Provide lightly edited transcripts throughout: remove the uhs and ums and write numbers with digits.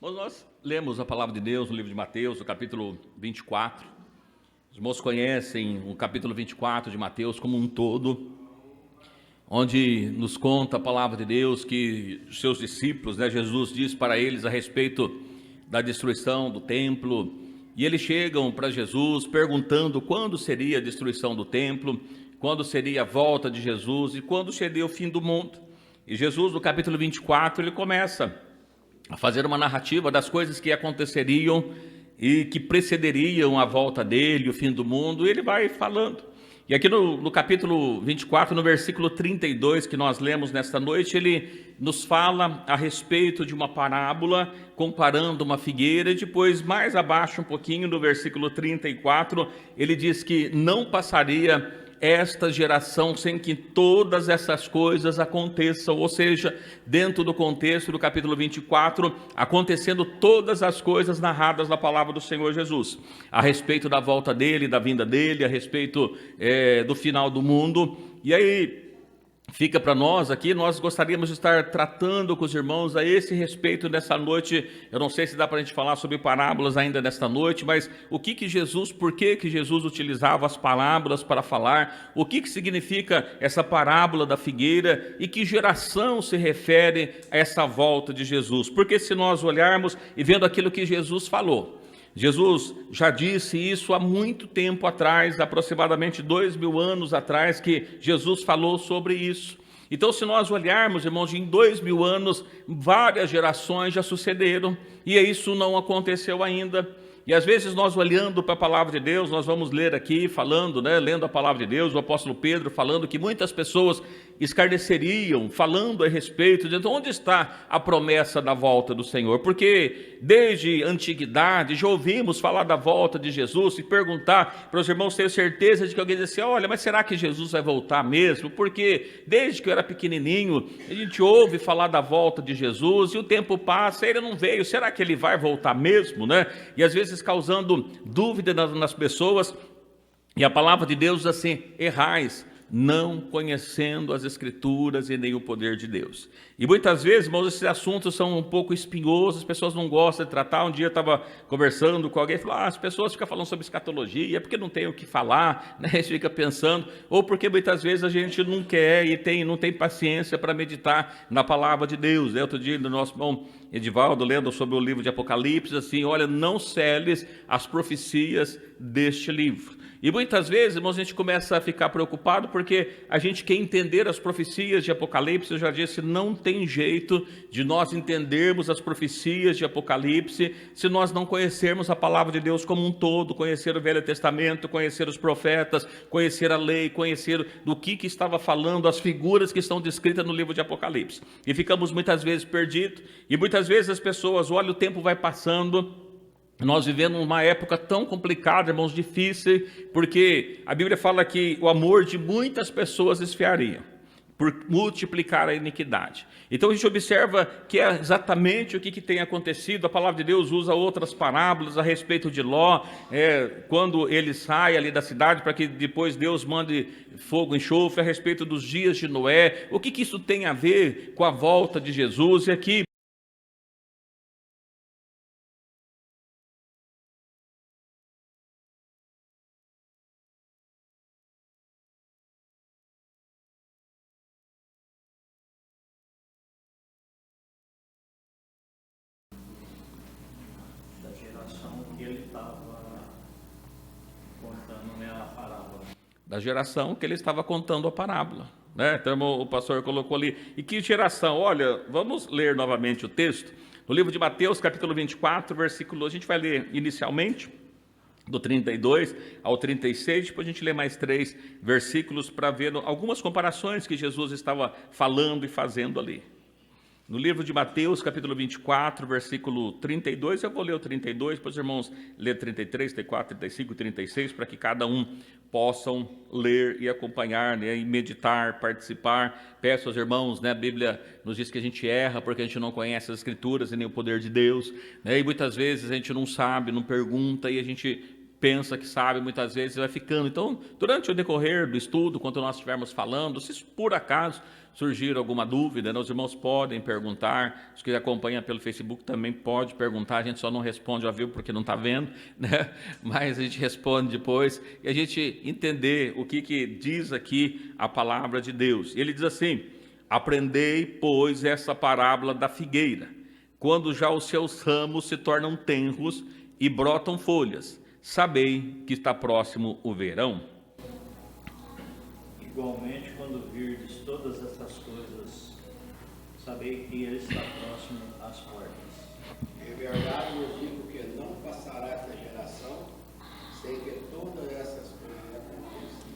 Bom, nós lemos a palavra de Deus no livro de Mateus, no capítulo 24. Os irmãos conhecem o capítulo 24 de Mateus como um todo, onde nos conta a palavra de Deus que os seus discípulos, Jesus diz para eles a respeito da destruição do templo, e eles chegam para Jesus perguntando quando seria a destruição do templo, quando seria a volta de Jesus e quando seria o fim do mundo. E Jesus, no capítulo 24, ele começa a fazer uma narrativa das coisas que aconteceriam e que precederiam a volta dele, o fim do mundo, e ele vai falando. E aqui no capítulo 24, no versículo 32, que nós lemos nesta noite, ele nos fala a respeito de uma parábola, comparando uma figueira, e depois, mais abaixo um pouquinho, no versículo 34, ele diz que não passaria esta geração sem que todas essas coisas aconteçam, ou seja, dentro do contexto do capítulo 24, acontecendo todas as coisas narradas na palavra do Senhor Jesus, a respeito da volta dele, da vinda dele, a respeito do final do mundo. E aí fica para nós aqui, nós gostaríamos de estar tratando com os irmãos a esse respeito nessa noite. Eu não sei se dá para a gente falar sobre parábolas ainda nesta noite, mas por que Jesus utilizava as parábolas para falar, o que significa essa parábola da figueira e que geração se refere a essa volta de Jesus. Porque se nós olharmos e vendo aquilo que Jesus falou, Jesus já disse isso há muito tempo atrás, aproximadamente 2000 anos atrás, que Jesus falou sobre isso. Então, se nós olharmos, irmãos, em 2000 anos, várias gerações já sucederam, e isso não aconteceu ainda. E às vezes nós olhando para a palavra de Deus, nós vamos ler aqui, falando, lendo a palavra de Deus, o apóstolo Pedro falando que muitas pessoas escarneceriam, falando a respeito de onde está a promessa da volta do Senhor, porque desde a antiguidade já ouvimos falar da volta de Jesus e perguntar para os irmãos ter certeza de que alguém diz assim, olha, mas será que Jesus vai voltar mesmo? Porque desde que eu era pequenininho, a gente ouve falar da volta de Jesus e o tempo passa, ele não veio, será que ele vai voltar mesmo, E às vezes causando dúvida nas pessoas, e a palavra de Deus diz assim, errais, não conhecendo as Escrituras e nem o poder de Deus. E muitas vezes, irmãos, esses assuntos são um pouco espinhosos, as pessoas não gostam de tratar. Um dia eu estava conversando com alguém e falou, as pessoas ficam falando sobre escatologia, porque não tem o que falar, A gente fica pensando, ou porque muitas vezes a gente não quer e não tem paciência para meditar na palavra de Deus. Outro dia, do nosso irmão Edivaldo, lendo sobre o livro de Apocalipse, assim, olha, não celes as profecias deste livro. E muitas vezes, irmãos, a gente começa a ficar preocupado porque a gente quer entender as profecias de Apocalipse. Eu já disse, não tem jeito de nós entendermos as profecias de Apocalipse se nós não conhecermos a palavra de Deus como um todo, conhecer o Velho Testamento, conhecer os profetas, conhecer a lei, conhecer do que estava falando, as figuras que estão descritas no livro de Apocalipse. E ficamos muitas vezes perdidos, e muitas vezes as pessoas, olha, o tempo vai passando, nós vivemos uma época tão complicada, irmãos, difícil, porque a Bíblia fala que o amor de muitas pessoas esfriaria, por multiplicar a iniquidade. Então a gente observa que é exatamente o que tem acontecido. A palavra de Deus usa outras parábolas a respeito de Ló, quando ele sai ali da cidade, para que depois Deus mande fogo, enxofre, a respeito dos dias de Noé. O que isso tem a ver com a volta de Jesus? E aqui, da geração que ele estava contando a parábola, Então o pastor colocou ali, e que geração? Olha, vamos ler novamente o texto, no livro de Mateus, capítulo 24, versículo, a gente vai ler inicialmente, do 32 ao 36, depois a gente lê mais 3 versículos para ver algumas comparações que Jesus estava falando e fazendo ali. No livro de Mateus, capítulo 24, versículo 32, eu vou ler o 32, depois os irmãos lêem 33, 34, 35, 36, para que cada um possam ler e acompanhar, e meditar, participar. Peço aos irmãos, a Bíblia nos diz que a gente erra porque a gente não conhece as Escrituras e nem o poder de Deus, e muitas vezes a gente não sabe, não pergunta, e a gente pensa que sabe, muitas vezes vai ficando. Então, durante o decorrer do estudo, quando nós estivermos falando, se por acaso surgir alguma dúvida, né, os irmãos podem perguntar. Os que acompanham pelo Facebook também pode perguntar, a gente só não responde ao vivo porque não está vendo, né? Mas a gente responde depois, e a gente entender o que diz aqui a palavra de Deus. Ele diz assim: aprendei, pois, essa parábola da figueira, quando já os seus ramos se tornam tenros e brotam folhas, sabei que está próximo o verão. Igualmente, quando virdes todas essas coisas, sabei que ele está próximo às portas. Em verdade vos digo que não passará esta geração sem que todas essas coisas aconteçam.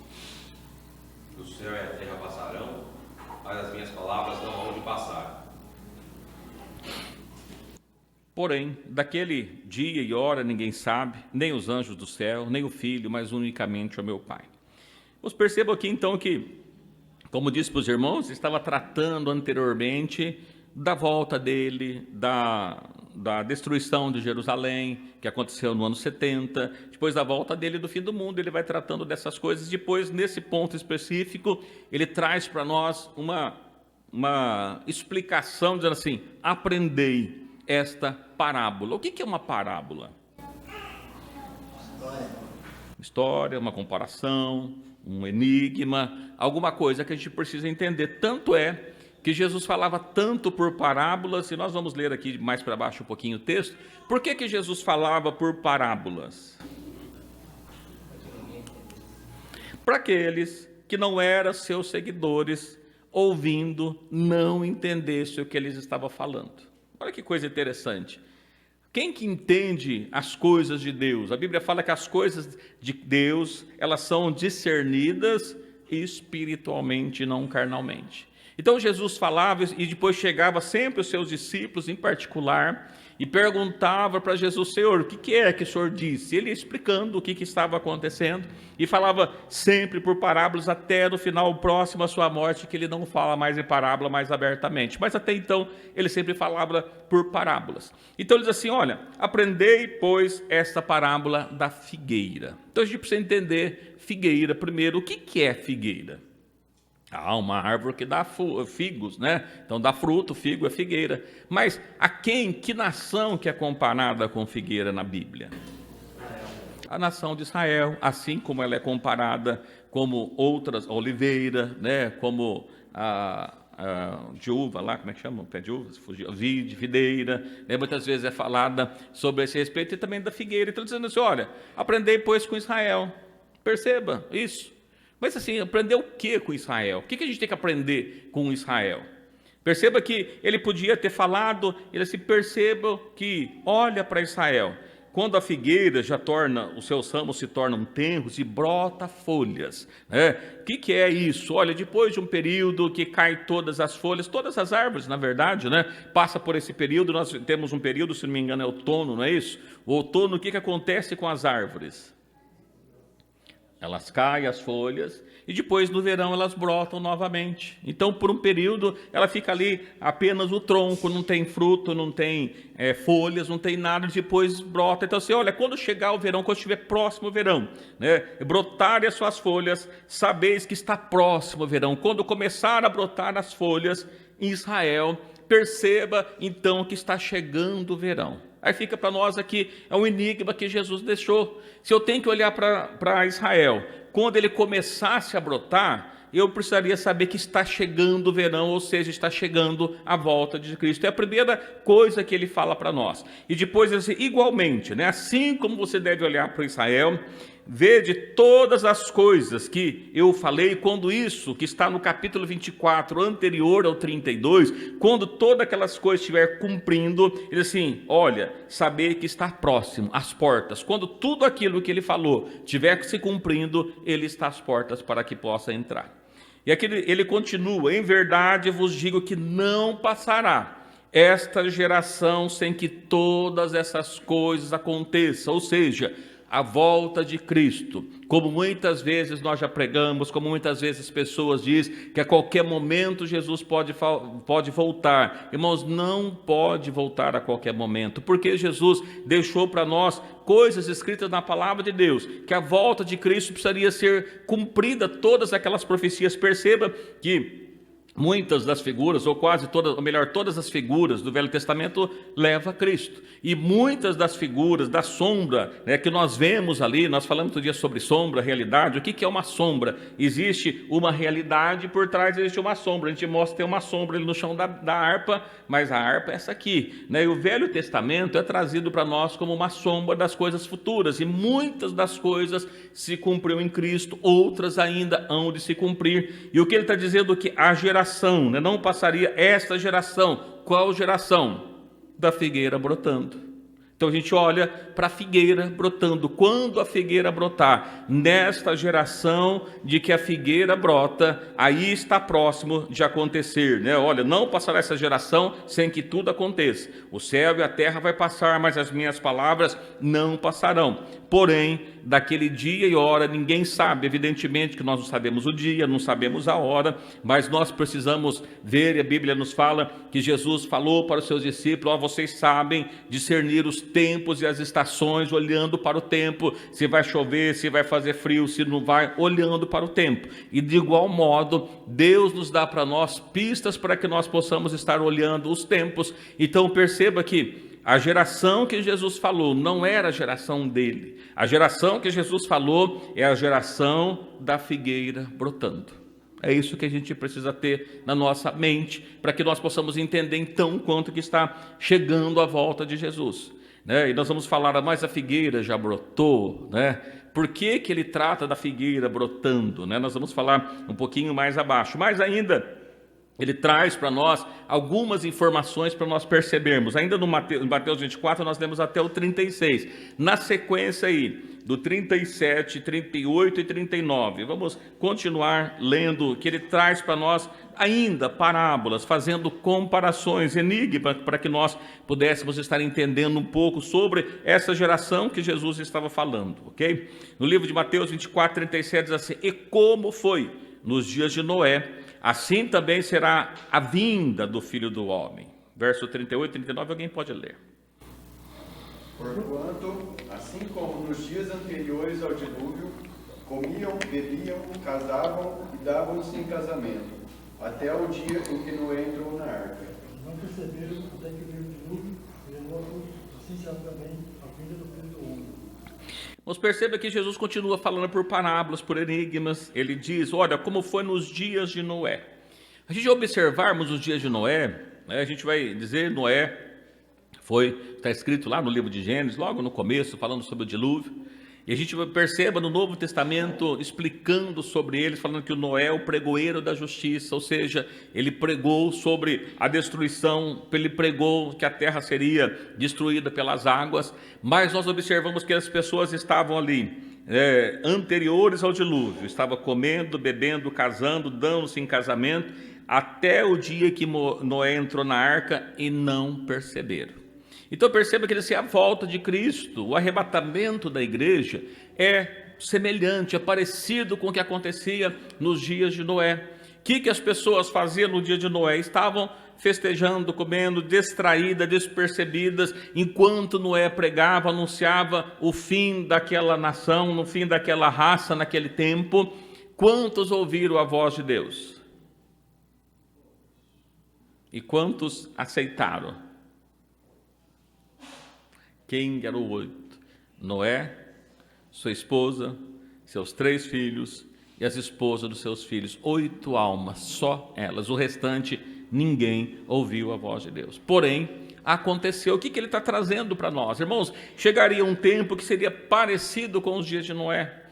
O céu e a terra passarão, mas as minhas palavras não vão de passar. Porém, daquele dia e hora ninguém sabe, nem os anjos do céu, nem o Filho, mas unicamente o meu Pai. Vamos perceber aqui então que, como disse para os irmãos, estava tratando anteriormente da volta dele, da destruição de Jerusalém, que aconteceu no ano 70, depois da volta dele do fim do mundo. Ele vai tratando dessas coisas. Depois, nesse ponto específico, ele traz para nós uma explicação, dizendo assim: aprendei esta parábola. O que é uma parábola? História, uma comparação, um enigma, alguma coisa que a gente precisa entender. Tanto é que Jesus falava tanto por parábolas, e nós vamos ler aqui mais para baixo um pouquinho o texto. Por que Jesus falava por parábolas? Para aqueles que não eram seus seguidores, ouvindo, não entendessem o que eles estavam falando. Olha que coisa interessante. Quem que entende as coisas de Deus? A Bíblia fala que as coisas de Deus, elas são discernidas espiritualmente, não carnalmente. Então Jesus falava, e depois chegava sempre os seus discípulos em particular e perguntava para Jesus: Senhor, o que é que o Senhor disse? Ele explicando o que estava acontecendo, e falava sempre por parábolas, até no final próximo à sua morte, que ele não fala mais em parábola mais abertamente, mas até então ele sempre falava por parábolas. Então ele diz assim: olha, aprendei, pois, esta parábola da figueira. Então a gente precisa entender figueira primeiro. O que é figueira? Uma árvore que dá figos, né? Então dá fruto, figo é figueira. Mas que nação que é comparada com figueira na Bíblia? A nação de Israel, assim como ela é comparada como outras, oliveira, né? Como a de uva lá, como é que chama? O pé de uva, videira, né? Muitas vezes é falada sobre esse respeito, e também da figueira. Então dizendo assim: olha, aprendei, pois, com Israel. Perceba isso. Mas assim, aprender o que com Israel? O que a gente tem que aprender com Israel? Perceba que ele podia ter falado, ele assim: perceba que, olha para Israel, quando a figueira os seus ramos se tornam tenros e brota folhas, né? O que é isso? Olha, depois de um período que cai todas as folhas, todas as árvores, na verdade, né? Passa por esse período. Nós temos um período, se não me engano, é outono, não é isso? O outono, o que acontece com as árvores? Elas caem, as folhas, e depois no verão elas brotam novamente. Então, por um período, ela fica ali apenas o tronco, não tem fruto, não tem folhas, não tem nada, depois brota. Então, assim, olha, quando chegar o verão, quando estiver próximo o verão, né, brotarem as suas folhas, sabeis que está próximo o verão. Quando começar a brotar as folhas em Israel, perceba então que está chegando o verão. Aí fica para nós aqui, é um enigma que Jesus deixou. Se eu tenho que olhar para Israel, quando ele começasse a brotar, eu precisaria saber que está chegando o verão, ou seja, está chegando a volta de Cristo. É a primeira coisa que ele fala para nós. E depois, assim, igualmente, né, assim como você deve olhar para Israel, vede todas as coisas que eu falei, quando isso, que está no capítulo 24, anterior ao 32, quando todas aquelas coisas estiver cumprindo, ele assim: olha, saber que está próximo, às portas. Quando tudo aquilo que ele falou estiver se cumprindo, ele está às portas para que possa entrar. E aqui ele continua: em verdade vos digo que não passará esta geração sem que todas essas coisas aconteçam. Ou seja, a volta de Cristo. Como muitas vezes nós já pregamos, como muitas vezes pessoas dizem que a qualquer momento Jesus pode voltar. Irmãos, não pode voltar a qualquer momento, porque Jesus deixou para nós coisas escritas na palavra de Deus, que a volta de Cristo precisaria ser cumprida, todas aquelas profecias. Perceba que muitas das figuras, ou quase todas, ou melhor, todas as figuras do Velho Testamento levam a Cristo. E muitas das figuras da sombra, né, que nós vemos ali, nós falamos outro dia sobre sombra, realidade. O que é uma sombra? Existe uma realidade, por trás existe uma sombra. A gente mostra que tem uma sombra ali no chão da harpa, mas a harpa é essa aqui, né? E o Velho Testamento é trazido para nós como uma sombra das coisas futuras. E muitas das coisas se cumpriu em Cristo, outras ainda hão de se cumprir. E o que ele está dizendo? Que a geração, né, não passaria esta geração. Qual geração? Da figueira brotando. Então a gente olha para a figueira brotando. Quando a figueira brotar, nesta geração de que a figueira brota, aí está próximo de acontecer, né? Olha, não passará essa geração sem que tudo aconteça. O céu e a terra vai passar, mas as minhas palavras não passarão. Porém, daquele dia e hora, ninguém sabe. Evidentemente que nós não sabemos o dia, não sabemos a hora, mas nós precisamos ver, e a Bíblia nos fala que Jesus falou para os seus discípulos: ó, vocês sabem discernir os tempos e as estações, olhando para o tempo, se vai chover, se vai fazer frio, se não vai, olhando para o tempo. E de igual modo, Deus nos dá para nós pistas para que nós possamos estar olhando os tempos. Então perceba que a geração que Jesus falou não era a geração dele. A geração que Jesus falou é a geração da figueira brotando. É isso que a gente precisa ter na nossa mente, para que nós possamos entender então quanto que está chegando a volta de Jesus, né? E nós vamos falar, mas a figueira já brotou, né? Por que ele trata da figueira brotando, né? Nós vamos falar um pouquinho mais abaixo, mas ainda ele traz para nós algumas informações para nós percebermos. Ainda no Mateus 24 nós lemos até o 36. Na sequência aí, do 37, 38 e 39, vamos continuar lendo, que ele traz para nós ainda parábolas, fazendo comparações, enigmas, para que nós pudéssemos estar entendendo um pouco sobre essa geração que Jesus estava falando, ok? No livro de Mateus 24, 37 diz assim: e como foi nos dias de Noé, assim também será a vinda do Filho do Homem. Verso 38 e 39, alguém pode ler. Porquanto, assim como nos dias anteriores ao dilúvio, comiam, bebiam, casavam e davam-se em casamento, até o dia em que Noé entrou na arca. Não perceberam até que veio o dilúvio, e levou a todos, assim será também a vinda do Filho do Homem. Mas perceba que Jesus continua falando por parábolas, por enigmas. Ele diz: olha, como foi nos dias de Noé. A gente observarmos os dias de Noé, né, a gente vai dizer, Noé está escrito lá no livro de Gênesis, logo no começo, falando sobre o dilúvio. E a gente perceba no Novo Testamento, explicando sobre eles, falando que o Noé é o pregoeiro da justiça, ou seja, ele pregou sobre a destruição, ele pregou que a terra seria destruída pelas águas, mas nós observamos que as pessoas estavam ali, anteriores ao dilúvio, estavam comendo, bebendo, casando, dando-se em casamento, até o dia que Noé entrou na arca e não perceberam. Então perceba que a volta de Cristo, o arrebatamento da igreja é semelhante, é parecido com o que acontecia nos dias de Noé. O que as pessoas faziam no dia de Noé? Estavam festejando, comendo, distraídas, despercebidas, enquanto Noé pregava, anunciava o fim daquela nação, no fim daquela raça naquele tempo. Quantos ouviram a voz de Deus? E quantos aceitaram? Quem eram 8? Noé, sua esposa, seus 3 filhos e as esposas dos seus filhos. 8 almas, só elas. O restante, ninguém ouviu a voz de Deus. Porém, aconteceu. O que ele está trazendo para nós? Irmãos, chegaria um tempo que seria parecido com os dias de Noé.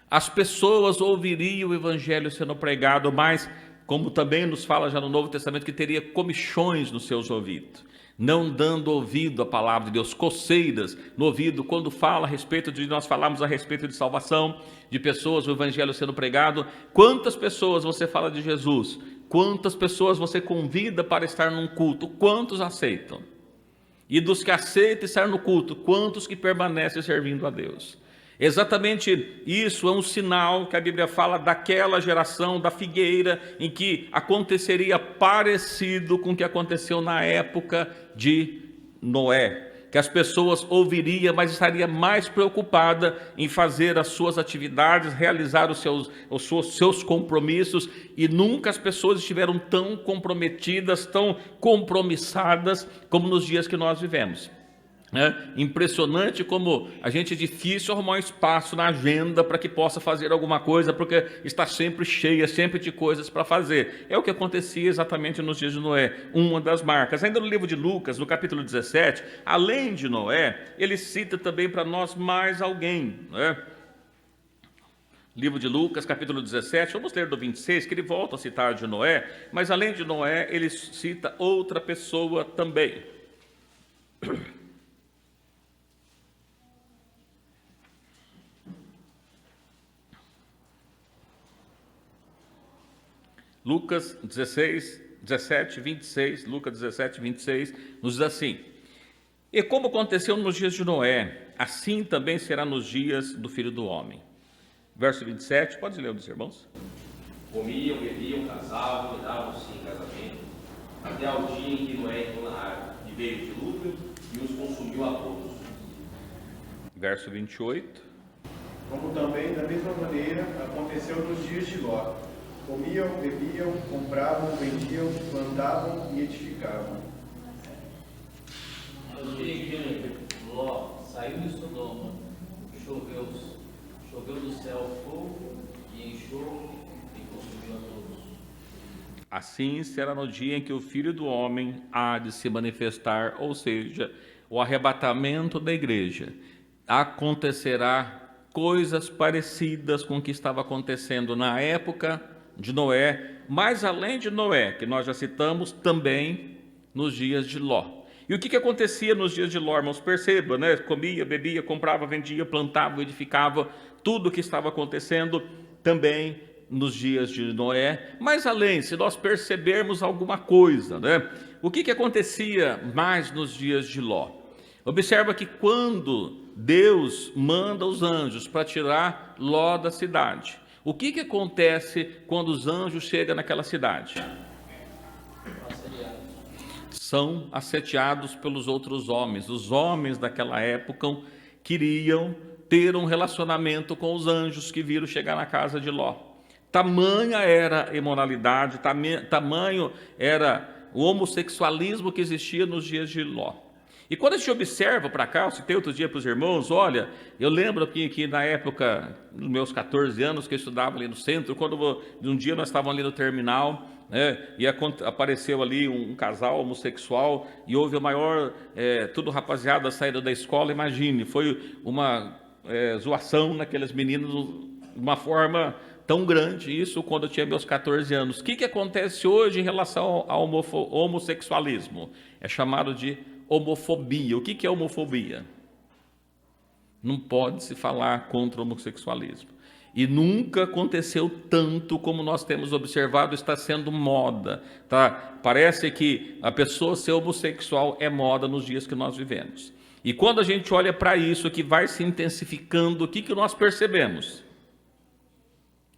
As pessoas ouviriam o evangelho sendo pregado, mas, como também nos fala já no Novo Testamento, que teria comichões nos seus ouvidos, não dando ouvido à palavra de Deus, coceiras no ouvido, quando fala a respeito de, nós falamos a respeito de salvação, de pessoas, o evangelho sendo pregado. Quantas pessoas você fala de Jesus? Quantas pessoas você convida para estar num culto? Quantos aceitam? E dos que aceitam estar no culto, quantos que permanecem servindo a Deus? Exatamente isso é um sinal que a Bíblia fala daquela geração da figueira, em que aconteceria parecido com o que aconteceu na época de Noé. Que as pessoas ouviriam, mas estaria mais preocupada em fazer as suas atividades, realizar os seus compromissos, e nunca as pessoas estiveram tão comprometidas, tão compromissadas como nos dias que nós vivemos. Impressionante como a gente é difícil arrumar um espaço na agenda para que possa fazer alguma coisa, porque está sempre cheia, sempre de coisas para fazer. É o que acontecia exatamente nos dias de Noé, uma das marcas. Ainda no livro de Lucas, no capítulo 17, além de Noé, ele cita também para nós mais alguém, Livro de Lucas, capítulo 17, vamos ler do 26, que ele volta a citar de Noé, mas além de Noé, ele cita outra pessoa também. Lucas 17, 26, Lucas 17, 26, nos diz assim: e como aconteceu nos dias de Noé, assim também será nos dias do Filho do Homem. Verso 27, pode ler, dos irmãos? Comiam, bebiam, casavam e davam-se em casamento, até ao dia em que Noé entrou na arca, e veio o dilúvio e os consumiu a todos. Verso 28. Como também, da mesma maneira, aconteceu nos dias de Ló. Comiam, bebiam, compravam, vendiam, plantavam e edificavam. No dia que Ló saiu de Sodoma, choveu do céu fogo e enxofre e consumiu a todos. Assim será no dia em que o Filho do Homem há de se manifestar, ou seja, o arrebatamento da igreja. Acontecerá coisas parecidas com o que estava acontecendo na época de Noé, mas além de Noé, que nós já citamos, também nos dias de Ló. E o que acontecia nos dias de Ló, irmãos? Perceba, comia, bebia, comprava, vendia, plantava, edificava, tudo o que estava acontecendo também nos dias de Noé. Mas além, se nós percebermos alguma coisa, o que acontecia mais nos dias de Ló? Observa que quando Deus manda os anjos para tirar Ló da cidade, o que acontece quando os anjos chegam naquela cidade? São assediados pelos outros homens. Os homens daquela época queriam ter um relacionamento com os anjos que viram chegar na casa de Ló. Tamanha era a imoralidade, tamanho era o homossexualismo que existia nos dias de Ló. E quando a gente observa para cá, eu citei outro dia para os irmãos, olha, eu lembro que na época, nos meus 14 anos, que eu estudava ali no centro, quando um dia nós estávamos ali no terminal, e apareceu ali um casal homossexual, e houve a maior, tudo rapaziada saindo da escola, imagine, foi uma zoação naqueles meninos, de uma forma tão grande, isso quando eu tinha meus 14 anos. O que acontece hoje em relação ao homossexualismo? É chamado de homofobia. O que é homofobia? Não pode se falar contra o homossexualismo. E nunca aconteceu tanto como nós temos observado, está sendo moda. Parece que a pessoa ser homossexual é moda nos dias que nós vivemos. E quando a gente olha para isso, que vai se intensificando, o que nós percebemos?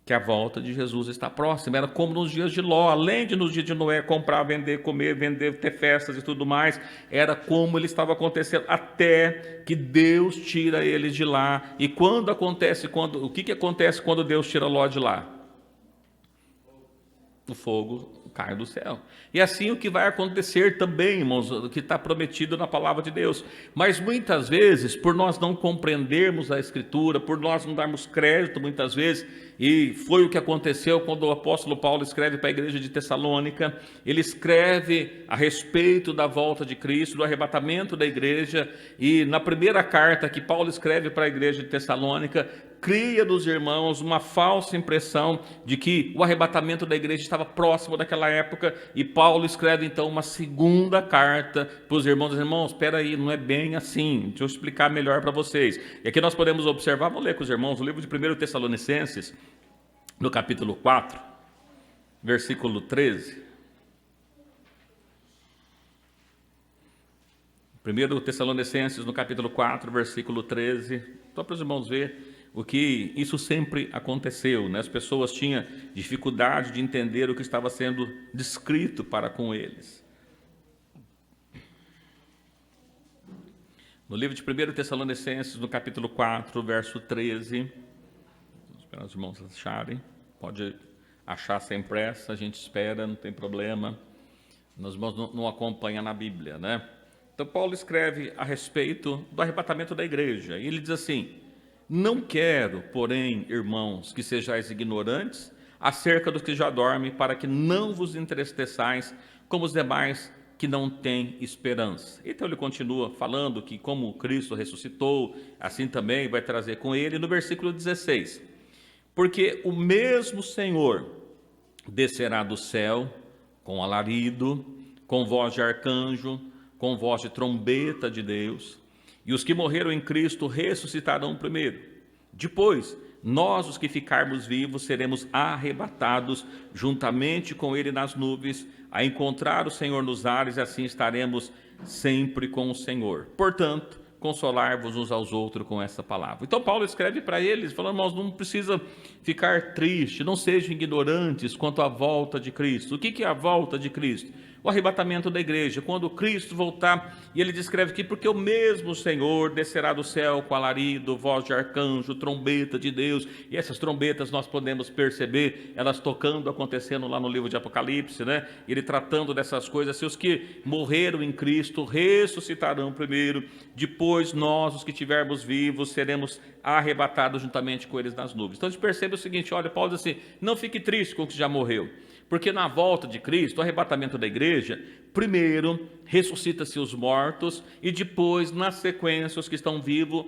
Que a volta de Jesus está próxima. Era como nos dias de Ló, além de nos dias de Noé, comprar, vender, comer, vender, ter festas e tudo mais, era como ele estava acontecendo, até que Deus tira eles de lá. E o que acontece quando Deus tira Ló de lá? O fogo cai do céu. E assim o que vai acontecer também, irmãos, o que está prometido na palavra de Deus. Mas muitas vezes, por nós não compreendermos a Escritura, por nós não darmos crédito muitas vezes, e foi o que aconteceu quando o apóstolo Paulo escreve para a igreja de Tessalônica, ele escreve a respeito da volta de Cristo, do arrebatamento da igreja, e na primeira carta que Paulo escreve para a igreja de Tessalônica, cria dos irmãos uma falsa impressão de que o arrebatamento da igreja estava próximo daquela época, e Paulo escreve então uma segunda carta para os irmãos. Irmãos, espera aí, não é bem assim, deixa eu explicar melhor para vocês. E aqui nós podemos observar, vamos ler com os irmãos, o livro de 1 Tessalonicenses, no capítulo 4, versículo 13. 1 Tessalonicenses, no capítulo 4, versículo 13, só para os irmãos verem. o que isso sempre aconteceu, né? As pessoas tinham dificuldade de entender o que estava sendo descrito para com eles. No livro de 1 Tessalonicenses, no capítulo 4, verso 13, esperar os irmãos acharem, pode achar sem pressa, a gente espera, não tem problema, nós não acompanham na Bíblia, né? Então Paulo escreve a respeito do arrebatamento da igreja, e ele diz assim: não quero, porém, irmãos, que sejais ignorantes acerca dos que já dormem, para que não vos entristeçais como os demais que não têm esperança. Então ele continua falando que como Cristo ressuscitou, assim também vai trazer com ele, no versículo 16, porque o mesmo Senhor descerá do céu com alarido, com voz de arcanjo, com voz de trombeta de Deus, e os que morreram em Cristo ressuscitarão primeiro. Depois, nós, os que ficarmos vivos, seremos arrebatados juntamente com ele nas nuvens, a encontrar o Senhor nos ares, e assim estaremos sempre com o Senhor. Portanto, consolar-vos uns aos outros com essa palavra. Então Paulo escreve para eles, falando: irmãos, não precisa ficar triste, não sejam ignorantes quanto à volta de Cristo. O que é a volta de Cristo? O arrebatamento da igreja, quando Cristo voltar, e ele descreve aqui: porque o mesmo Senhor descerá do céu com alarido, voz de arcanjo, trombeta de Deus, e essas trombetas nós podemos perceber, elas tocando, acontecendo lá no livro de Apocalipse, né? Ele tratando dessas coisas, se os que morreram em Cristo ressuscitarão primeiro, depois nós, os que estivermos vivos, seremos arrebatados juntamente com eles nas nuvens. Então a gente percebe o seguinte: olha, Paulo diz assim: não fique triste com o que já morreu, porque na volta de Cristo, o arrebatamento da igreja, primeiro ressuscita-se os mortos, e depois, na sequência, os que estão vivos,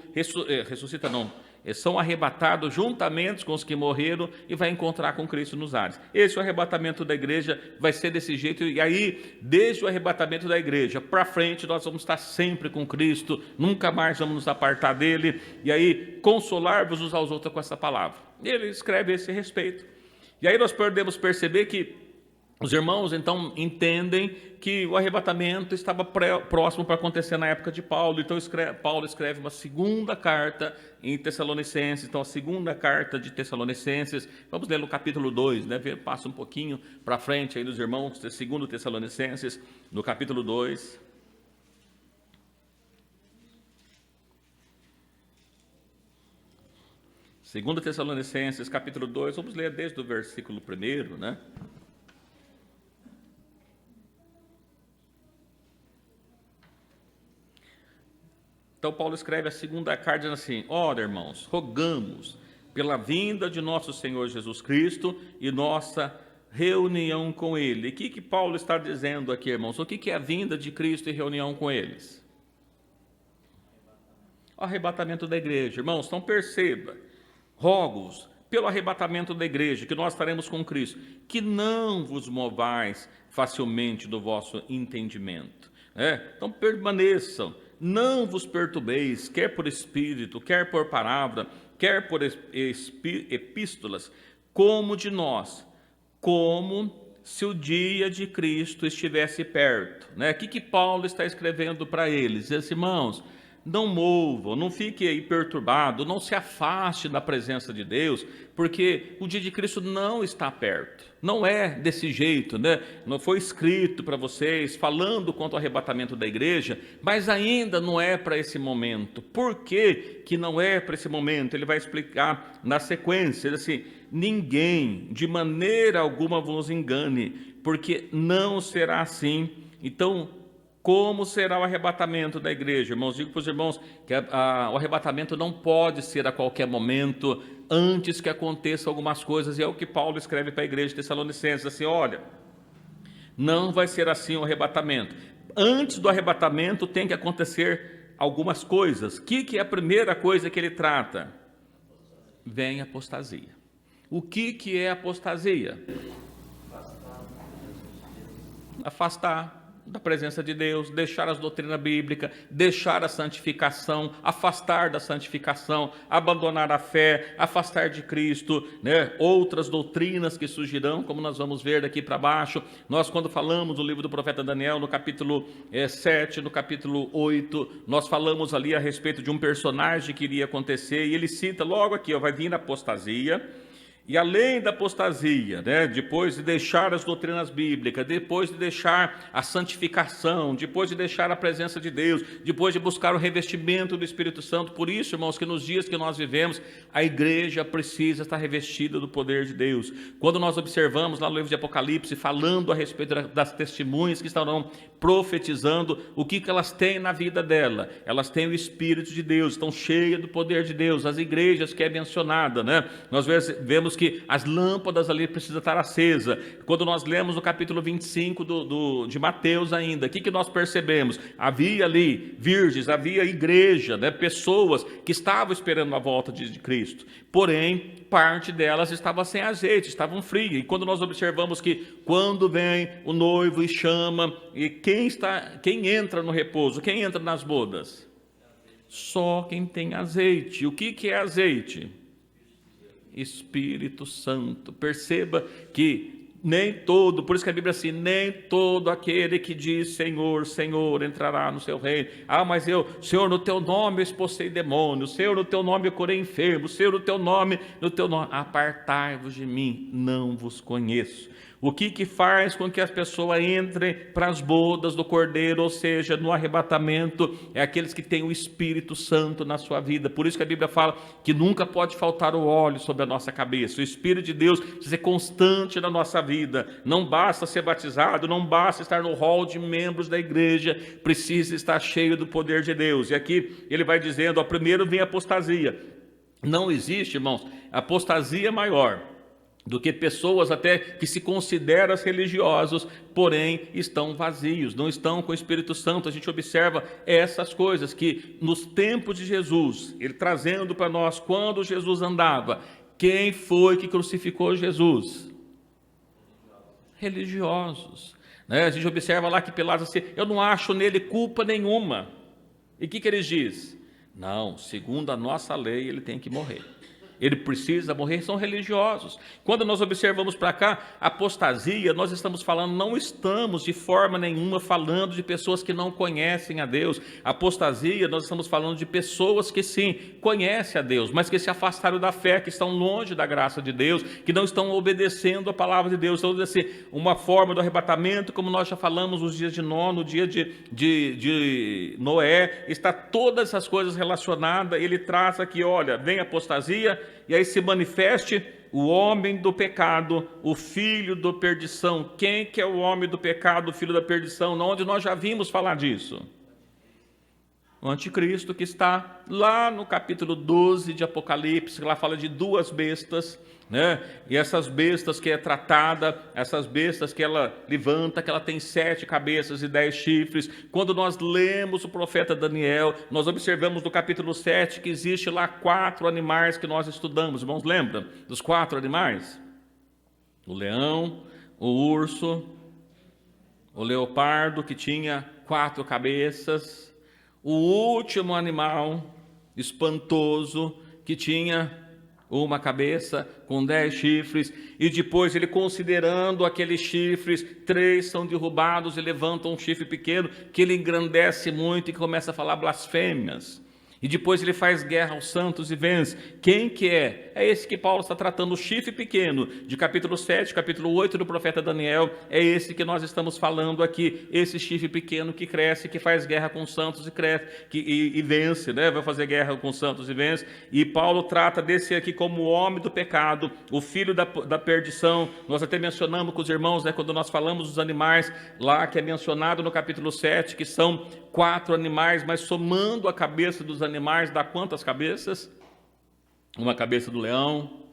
são arrebatados juntamente com os que morreram e vai encontrar com Cristo nos ares. Esse é o arrebatamento da igreja, vai ser desse jeito, e aí, desde o arrebatamento da igreja para frente, nós vamos estar sempre com Cristo, nunca mais vamos nos apartar dele, e aí, consolar-vos uns aos outros com essa palavra. Ele escreve a esse respeito. E aí nós podemos perceber que os irmãos então entendem que o arrebatamento estava próximo para acontecer na época de Paulo. Então Paulo escreve uma segunda carta em Tessalonicenses. Então a segunda carta de Tessalonicenses, vamos ler no capítulo 2, né? Passa um pouquinho para frente aí dos irmãos, segundo Tessalonicenses, no capítulo 2. Segundo Tessalonicenses, capítulo 2, vamos ler desde o versículo 1, né? Então Paulo escreve a segunda carta dizendo assim: ora, irmãos, rogamos pela vinda de nosso Senhor Jesus Cristo e nossa reunião com ele. E o que Paulo está dizendo aqui, irmãos? O que é a vinda de Cristo e reunião com eles? O arrebatamento da igreja. Irmãos, então perceba: rogo-vos pelo arrebatamento da igreja, que nós estaremos com Cristo, que não vos movais facilmente do vosso entendimento. Então permaneçam, não vos perturbeis, quer por espírito, quer por palavra, quer por epístolas, como de nós, como se o dia de Cristo estivesse perto. O que Paulo está escrevendo para eles? Diz assim: irmãos, não movam, não fique aí perturbado, não se afaste da presença de Deus, porque o dia de Cristo não está perto. Não é desse jeito, né? Não foi escrito para vocês falando quanto ao arrebatamento da igreja, mas ainda não é para esse momento. Por que não é para esse momento? Ele vai explicar na sequência, assim: ninguém de maneira alguma vos engane, porque não será assim. Então, como será o arrebatamento da igreja? Irmãos, digo para os irmãos que o arrebatamento não pode ser a qualquer momento, antes que aconteçam algumas coisas, e é o que Paulo escreve para a igreja de Tessalonicenses, assim: olha, não vai ser assim o arrebatamento. Antes do arrebatamento tem que acontecer algumas coisas. O que é a primeira coisa que ele trata? Vem a apostasia. O que é apostasia? Afastar da presença de Deus, deixar as doutrinas bíblicas, deixar a santificação, afastar da santificação, abandonar a fé, afastar de Cristo, né? Outras doutrinas que surgirão, como nós vamos ver daqui para baixo. Nós, quando falamos do livro do profeta Daniel, no capítulo 7, no capítulo 8, nós falamos ali a respeito de um personagem que iria acontecer, e ele cita logo aqui, ó, vai vir a apostasia. E além da apostasia, né, depois de deixar as doutrinas bíblicas, depois de deixar a santificação, depois de deixar a presença de Deus, depois de buscar o revestimento do Espírito Santo, por isso, irmãos, que nos dias que nós vivemos, a igreja precisa estar revestida do poder de Deus. Quando nós observamos lá no livro de Apocalipse, falando a respeito das testemunhas que estarão profetizando, o que elas têm na vida dela? Elas têm o Espírito de Deus, estão cheias do poder de Deus. As igrejas que é mencionada, né? Nós vemos que as lâmpadas ali precisam estar acesas. Quando nós lemos no capítulo 25 de Mateus ainda, o que nós percebemos? Havia ali virgens, havia igreja, né? Pessoas que estavam esperando a volta de Cristo, porém, parte delas estava sem azeite, estavam frias. E quando nós observamos que quando vem o noivo e chama, e quem entra no repouso, quem entra nas bodas? Só quem tem azeite. O que é azeite? Espírito Santo. Perceba que nem todo, por isso que a Bíblia assim, nem todo aquele que diz Senhor, Senhor, entrará no seu reino. Mas Senhor, no teu nome eu expulsei demônios, Senhor, no teu nome eu curei enfermos, Senhor, no teu nome, apartai-vos de mim, não vos conheço. O que faz com que as pessoas entrem para as bodas do Cordeiro, ou seja, no arrebatamento, é aqueles que têm o Espírito Santo na sua vida. Por isso que a Bíblia fala que nunca pode faltar o óleo sobre a nossa cabeça. O Espírito de Deus precisa ser constante na nossa vida. Não basta ser batizado, não basta estar no hall de membros da igreja, precisa estar cheio do poder de Deus. E aqui ele vai dizendo, primeiro vem a apostasia. Não existe, irmãos, apostasia maior do que pessoas até que se consideram religiosos, porém estão vazios, não estão com o Espírito Santo. A gente observa essas coisas que nos tempos de Jesus, ele trazendo para nós, quando Jesus andava, quem foi que crucificou Jesus? Religiosos, né? A gente observa lá que Pilatos assim, eu não acho nele culpa nenhuma. E o que eles dizem? Não, segundo a nossa lei ele tem que morrer. Ele precisa morrer, são religiosos. Quando nós observamos para cá, apostasia, nós estamos falando, não estamos de forma nenhuma falando de pessoas que não conhecem a Deus. Apostasia, nós estamos falando de pessoas que sim, conhecem a Deus, mas que se afastaram da fé, que estão longe da graça de Deus, que não estão obedecendo a palavra de Deus. Então, assim, uma forma do arrebatamento, como nós já falamos nos dias de Noé, no dia de Noé, está todas essas coisas relacionadas. Ele traz aqui, olha, vem a apostasia, e aí se manifeste o homem do pecado, o filho da perdição. Quem que é o homem do pecado, o filho da perdição? Onde nós já vimos falar disso? O anticristo, que está lá no capítulo 12 de Apocalipse, que lá fala de duas bestas, né? E essas bestas que é tratada, essas bestas que ela levanta, que ela tem 7 cabeças e 10 chifres. Quando nós lemos o profeta Daniel, nós observamos no capítulo 7 que existe lá 4 animais que nós estudamos. Irmãos, lembram dos 4 animais? O leão, o urso, o leopardo, que tinha 4 cabeças, o último animal espantoso, que tinha uma cabeça com 10 chifres, e depois ele considerando aqueles chifres, 3 são derrubados e levantam um chifre pequeno, que ele engrandece muito e começa a falar blasfêmias. E depois ele faz guerra aos santos e vence. Quem que é? É esse que Paulo está tratando, o chifre pequeno, de capítulo 7, capítulo 8 do profeta Daniel. É esse que nós estamos falando aqui, esse chifre pequeno que cresce, que faz guerra com os santos e cresce, e vence, né? Vai fazer guerra com os santos e vence. E Paulo trata desse aqui como o homem do pecado, o filho da perdição. Nós até mencionamos com os irmãos, né, quando nós falamos dos animais, lá que é mencionado no capítulo 7, que são 4 animais, mas somando a cabeça dos animais, dá quantas cabeças? Uma cabeça do leão,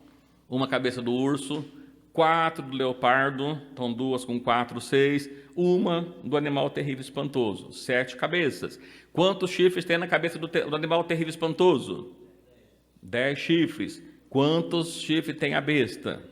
uma cabeça do urso, 4 do leopardo, então 2 com 4, 6, uma do animal terrível e espantoso, 7 cabeças. Quantos chifres tem na cabeça do animal terrível e espantoso? 10 chifres. Quantos chifres tem a besta?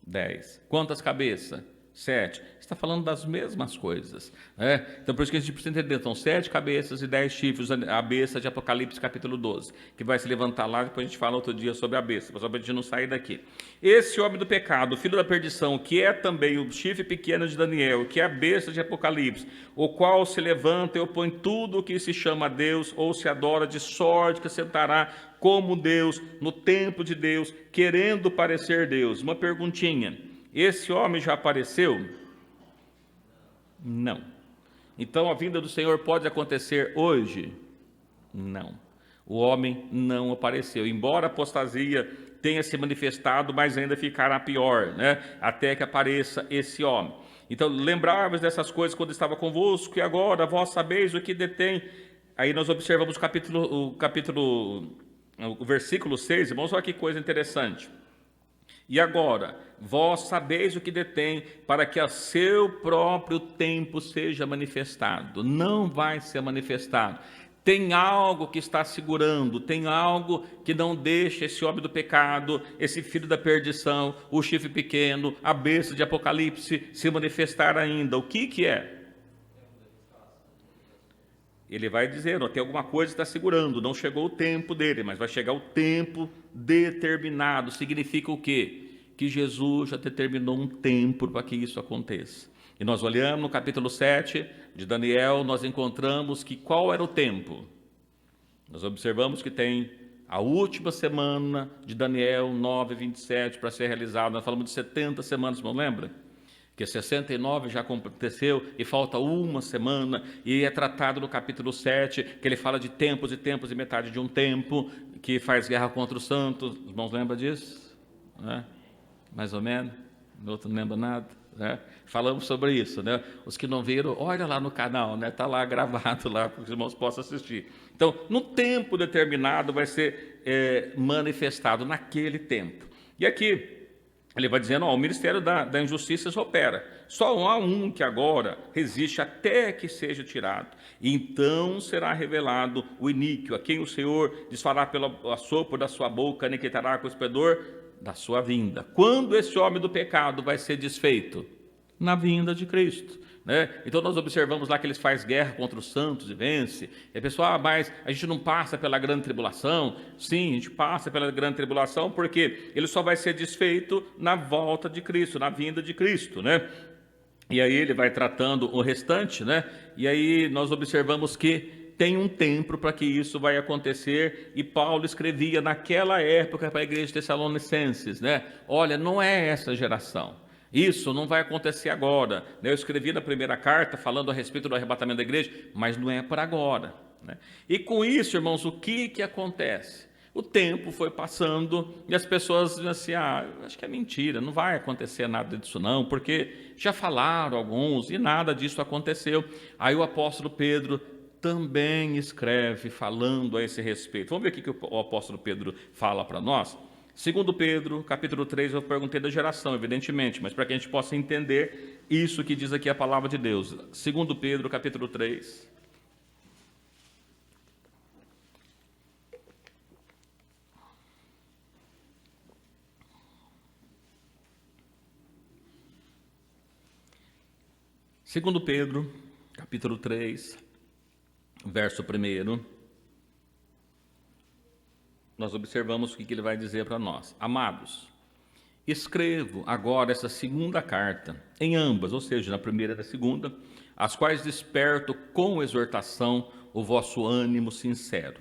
10. Quantas cabeças? 7. Está falando das mesmas coisas, né? Então, por isso que a gente precisa entender. São 7 cabeças e 10 chifres, a besta de Apocalipse, capítulo 12, que vai se levantar lá, depois a gente fala outro dia sobre a besta, só para a gente não sair daqui. Esse homem do pecado, o filho da perdição, que é também o chifre pequeno de Daniel, que é a besta de Apocalipse, o qual se levanta e opõe tudo o que se chama Deus ou se adora, de sorte que sentará como Deus, no templo de Deus, querendo parecer Deus. Uma perguntinha: esse homem já apareceu? Não. Então a vinda do Senhor pode acontecer hoje? Não. O homem não apareceu, embora a apostasia tenha se manifestado, mas ainda ficará pior, né? Até que apareça esse homem. Então, lembrai-vos dessas coisas quando estava convosco, e agora vós sabeis o que detém. Aí nós observamos o versículo 6, irmãos, olha que coisa interessante. E agora, vós sabeis o que detém, para que a seu próprio tempo seja manifestado. Não vai ser manifestado. Tem algo que está segurando, tem algo que não deixa esse homem do pecado, esse filho da perdição, o chifre pequeno, a besta de Apocalipse se manifestar ainda. O que é? Ele vai dizer, tem alguma coisa que está segurando, não chegou o tempo dele, mas vai chegar o tempo determinado. Significa o quê? Que Jesus já determinou um tempo para que isso aconteça. E nós olhamos no capítulo 7 de Daniel, nós encontramos que qual era o tempo? Nós observamos que tem a última semana de Daniel 9:27 para ser realizada. Nós falamos de 70 semanas, não lembra? Que 69 já aconteceu e falta uma semana, e é tratado no capítulo 7, que ele fala de tempos e tempos e metade de um tempo, que faz guerra contra os santos. Os irmãos lembram disso? Né? Mais ou menos? O outro não lembra nada? Né? Falamos sobre isso, né? Os que não viram, olha lá no canal, né? Está lá gravado lá, para que os irmãos possam assistir. Então, no tempo determinado vai ser manifestado naquele tempo. E aqui ele vai dizendo, o ministério da injustiça opera. Só há um que agora resiste até que seja tirado. E então será revelado o iníquo, a quem o Senhor desfará pelo assopro da sua boca, aniquilará com o esplendor da sua vinda. Quando esse homem do pecado vai ser desfeito? Na vinda de Cristo. Né? Então nós observamos lá que eles fazem guerra contra os santos e vence. E a pessoa, mas a gente não passa pela grande tribulação? Sim, a gente passa pela grande tribulação, porque ele só vai ser desfeito na volta de Cristo, na vinda de Cristo, né? E aí ele vai tratando o restante, né? E aí nós observamos que tem um tempo para que isso vai acontecer, e Paulo escrevia naquela época para a igreja de Tessalonicenses, né? Olha, não é essa geração. Isso não vai acontecer agora. Eu escrevi na primeira carta falando a respeito do arrebatamento da igreja, mas não é para agora. E com isso, irmãos, o que acontece? O tempo foi passando e as pessoas dizem assim, acho que é mentira, não vai acontecer nada disso não, porque já falaram alguns e nada disso aconteceu. Aí o apóstolo Pedro também escreve falando a esse respeito. Vamos ver o que o apóstolo Pedro fala para nós? 2 Pedro, capítulo 3, eu perguntei da geração, evidentemente, mas para que a gente possa entender isso que diz aqui a palavra de Deus. 2 Pedro, capítulo 3. Segundo Pedro, capítulo 3, verso 1, nós observamos o que ele vai dizer para nós. Amados, escrevo agora essa segunda carta, em ambas, ou seja, na primeira e na segunda, as quais desperto com exortação o vosso ânimo sincero,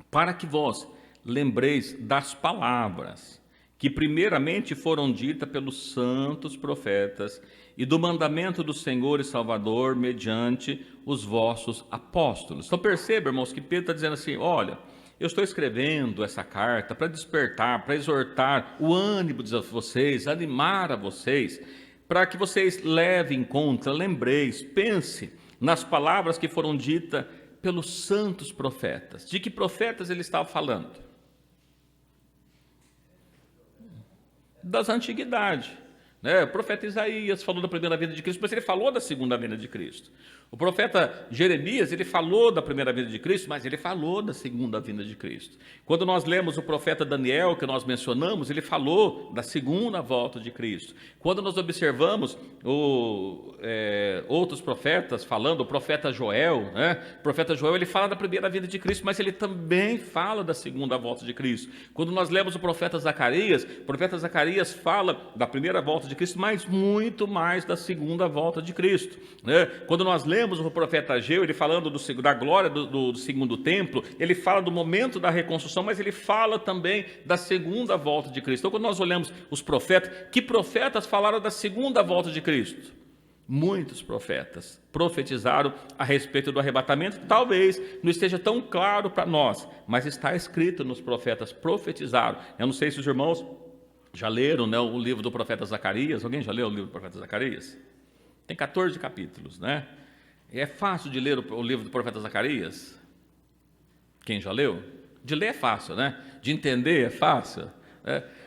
para que vós lembreis das palavras que primeiramente foram ditas pelos santos profetas e do mandamento do Senhor e Salvador mediante os vossos apóstolos. Então perceba, irmãos, que Pedro está dizendo assim, olha, eu estou escrevendo essa carta para despertar, para exortar o ânimo de vocês, animar a vocês, para que vocês levem em conta, lembreis, pense nas palavras que foram ditas pelos santos profetas. De que profetas ele estava falando? Das antiguidades. O profeta Isaías falou da primeira vinda de Cristo, mas ele falou da segunda vinda de Cristo. O profeta Jeremias, ele falou da primeira vinda de Cristo, mas ele falou da segunda vinda de Cristo. Quando nós lemos o profeta Daniel, que nós mencionamos, ele falou da segunda volta de Cristo. Quando nós observamos outros profetas falando, o profeta Joel, o profeta Joel, ele fala da primeira vinda de Cristo, mas ele também fala da segunda volta de Cristo. Quando nós lemos o profeta Zacarias fala da primeira volta de Cristo, mas muito mais da segunda volta de Cristo. Quando nós lemos o profeta Ageu, ele falando da glória do segundo templo, ele fala do momento da reconstrução, mas ele fala também da segunda volta de Cristo. Então, quando nós olhamos os profetas, que profetas falaram da segunda volta de Cristo? Muitos profetas profetizaram a respeito do arrebatamento. Talvez não esteja tão claro para nós, mas está escrito nos profetas, profetizaram. Eu não sei se os irmãos já leram, o livro do profeta Zacarias. Alguém já leu o livro do profeta Zacarias? Tem 14 capítulos, É fácil de ler o livro do profeta Zacarias? Quem já leu? De ler é fácil, De entender é fácil.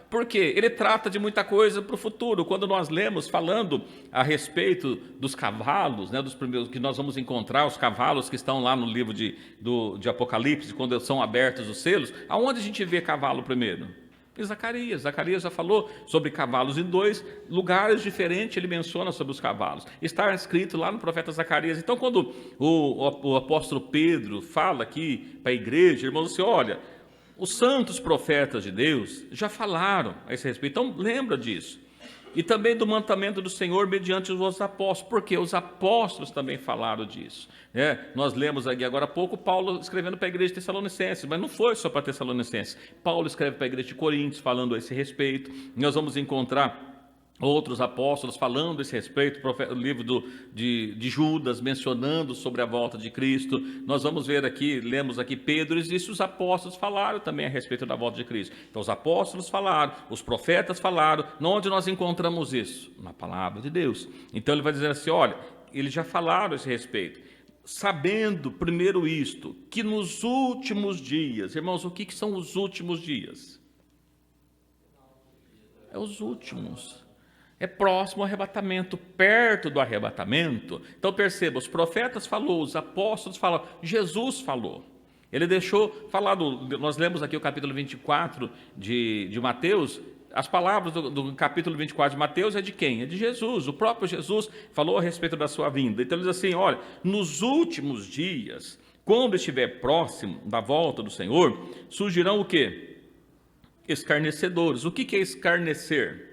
Porque ele trata de muita coisa para o futuro. Quando nós lemos falando a respeito dos cavalos, dos primeiros que nós vamos encontrar, os cavalos que estão lá no livro de Apocalipse, quando são abertos os selos, aonde a gente vê cavalo primeiro? Em Zacarias já falou sobre cavalos em 2 lugares diferentes, ele menciona sobre os cavalos. Está escrito lá no profeta Zacarias. Então, quando o apóstolo Pedro fala aqui para a igreja, irmãos, assim, olha, os santos profetas de Deus já falaram a esse respeito, então lembra disso. E também do mandamento do Senhor mediante os apóstolos, porque os apóstolos também falaram disso. Nós lemos aqui agora há pouco Paulo escrevendo para a igreja de Tessalonicenses, mas não foi só para Tessalonicenses. Paulo escreve para a igreja de Coríntios falando a esse respeito. Nós vamos encontrar outros apóstolos falando a esse respeito, o livro de Judas mencionando sobre a volta de Cristo. Nós vamos ver aqui, lemos aqui Pedro, e os apóstolos falaram também a respeito da volta de Cristo. Então os apóstolos falaram, os profetas falaram. Onde nós encontramos isso? Na palavra de Deus. Então ele vai dizer assim, olha, eles já falaram a esse respeito, sabendo primeiro isto, que nos últimos dias, irmãos, o que são os últimos dias? É os últimos. É próximo ao arrebatamento, perto do arrebatamento. Então perceba, os profetas falaram, os apóstolos falaram, Jesus falou. Ele deixou falado, nós lemos aqui o capítulo 24 de Mateus, as palavras do capítulo 24 de Mateus é de quem? É de Jesus. O próprio Jesus falou a respeito da sua vinda. Então ele diz assim, olha, nos últimos dias, quando estiver próximo da volta do Senhor, surgirão o quê? Escarnecedores. O que é escarnecer?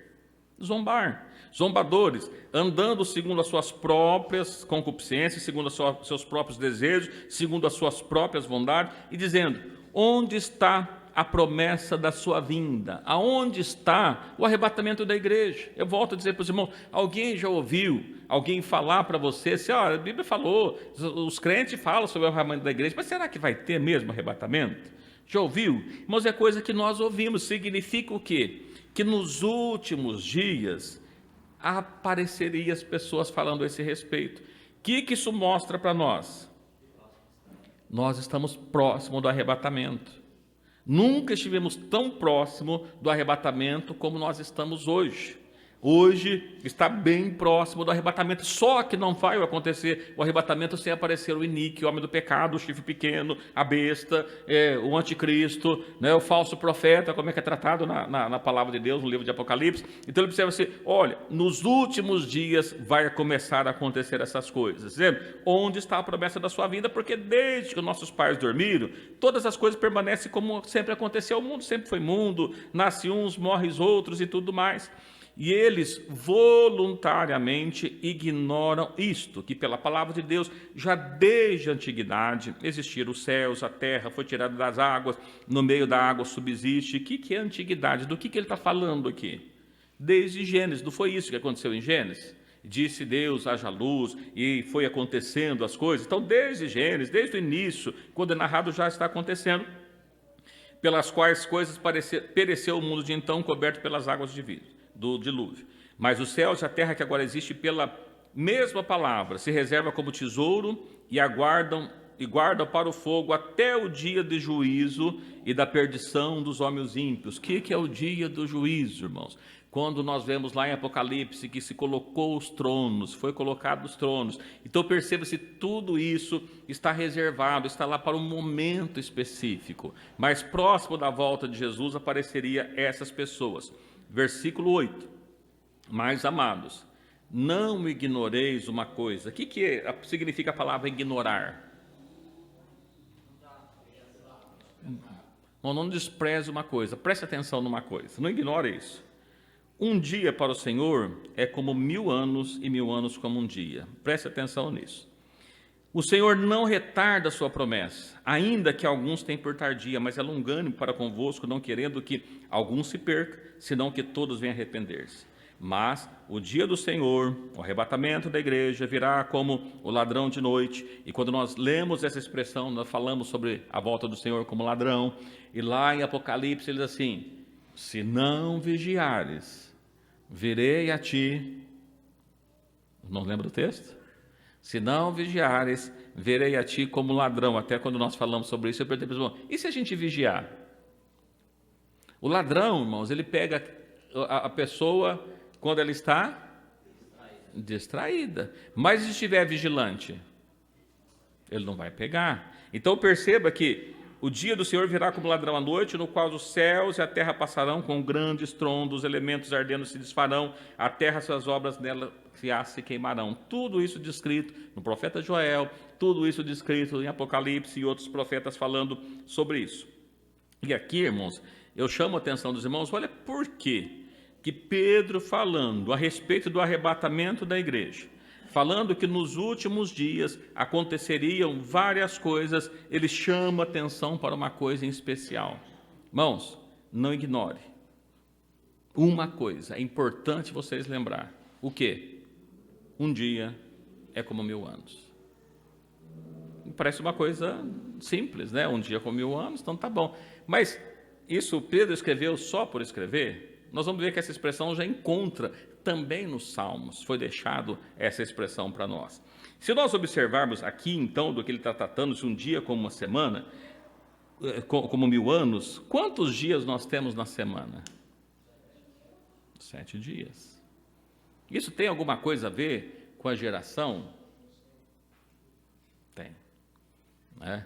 Zombar, zombadores, andando segundo as suas próprias concupiscências, segundo os seus próprios desejos, segundo as suas próprias vontades, e dizendo, onde está a promessa da sua vinda? Aonde está o arrebatamento da igreja? Eu volto a dizer para os irmãos, alguém já ouviu alguém falar para você, assim, a Bíblia falou, os crentes falam sobre o arrebatamento da igreja, mas será que vai ter mesmo arrebatamento? Já ouviu? Irmãos, é coisa que nós ouvimos, significa o quê? Que nos últimos dias apareceriam as pessoas falando a esse respeito. O que isso mostra para nós? Nós estamos próximos do arrebatamento. Nunca estivemos tão próximo do arrebatamento como nós estamos hoje. Hoje está bem próximo do arrebatamento, só que não vai acontecer o arrebatamento sem aparecer o Inique, o homem do pecado, o chifre pequeno, a besta, o anticristo, o falso profeta, como é que é tratado na palavra de Deus, no livro de Apocalipse. Então ele observa assim, olha, nos últimos dias vai começar a acontecer essas coisas. Dizendo, onde está a promessa da sua vinda? Porque desde que nossos pais dormiram, todas as coisas permanecem como sempre aconteceu. O mundo sempre foi mundo, nasce uns, morre os outros e tudo mais. E eles voluntariamente ignoram isto, que pela palavra de Deus, já desde a antiguidade, existiram os céus, a terra foi tirada das águas, no meio da água subsiste. O que é a antiguidade? Do que ele está falando aqui? Desde Gênesis, não foi isso que aconteceu em Gênesis? Disse Deus, haja luz, e foi acontecendo as coisas. Então, desde Gênesis, desde o início, quando é narrado, já está acontecendo, pelas quais coisas pereceu o mundo de então, coberto pelas águas do dilúvio. Mas os céus e a terra que agora existe pela mesma palavra se reserva como tesouro e guardam para o fogo até o dia de juízo e da perdição dos homens ímpios. O que é o dia do juízo, irmãos? quando nós vemos lá em Apocalipse que se colocou os tronos, foi colocado os tronos. Então perceba-se, tudo isso está reservado, está lá para um momento específico. Mas próximo da volta de Jesus apareceria essas pessoas. Versículo 8. Mais amados, não ignoreis uma coisa. O que significa a palavra ignorar? Não despreze uma coisa, preste atenção numa coisa, não ignore isso. Um dia para o Senhor é como 1000 anos e 1000 anos como um dia. Preste atenção nisso. O Senhor não retarda a sua promessa, ainda que alguns tenham por tardia, mas é longânimo para convosco, não querendo que alguns se percam, senão que todos venham arrepender-se. Mas o dia do Senhor, o arrebatamento da igreja, virá como o ladrão de noite. E quando nós lemos essa expressão, nós falamos sobre a volta do Senhor como ladrão. E lá em Apocalipse ele diz assim: se não vigiares, virei a ti. Não lembra o texto? Se não vigiares, verei a ti como ladrão. Até quando nós falamos sobre isso, eu perguntei para os irmãos, e se a gente vigiar? O ladrão, irmãos, ele pega a pessoa quando ela está distraída. Mas se estiver vigilante, ele não vai pegar. Então perceba que o dia do Senhor virá como ladrão à noite, no qual os céus e a terra passarão com grande estrondo, os elementos ardendo se desfarão, a terra e suas obras nela se queimarão. Tudo isso descrito no profeta Joel, tudo isso descrito em Apocalipse e outros profetas falando sobre isso. E aqui, irmãos, eu chamo a atenção dos irmãos, olha por quê que Pedro, falando a respeito do arrebatamento da igreja, falando que nos últimos dias aconteceriam várias coisas, ele chama atenção para uma coisa em especial. Irmãos, não ignore. Uma coisa é importante vocês lembrar. O quê? Um dia é como 1000 anos. Parece uma coisa simples, né? Um dia como 1000 anos, então tá bom. Mas isso Pedro escreveu só por escrever? Nós vamos ver que essa expressão já encontra também nos Salmos, foi deixado essa expressão para nós. Se nós observarmos aqui, então, do que ele está tratando, se um dia como uma semana, como 1000 anos, quantos dias nós temos na semana? 7 dias. Isso tem alguma coisa a ver com a geração? Tem. Né?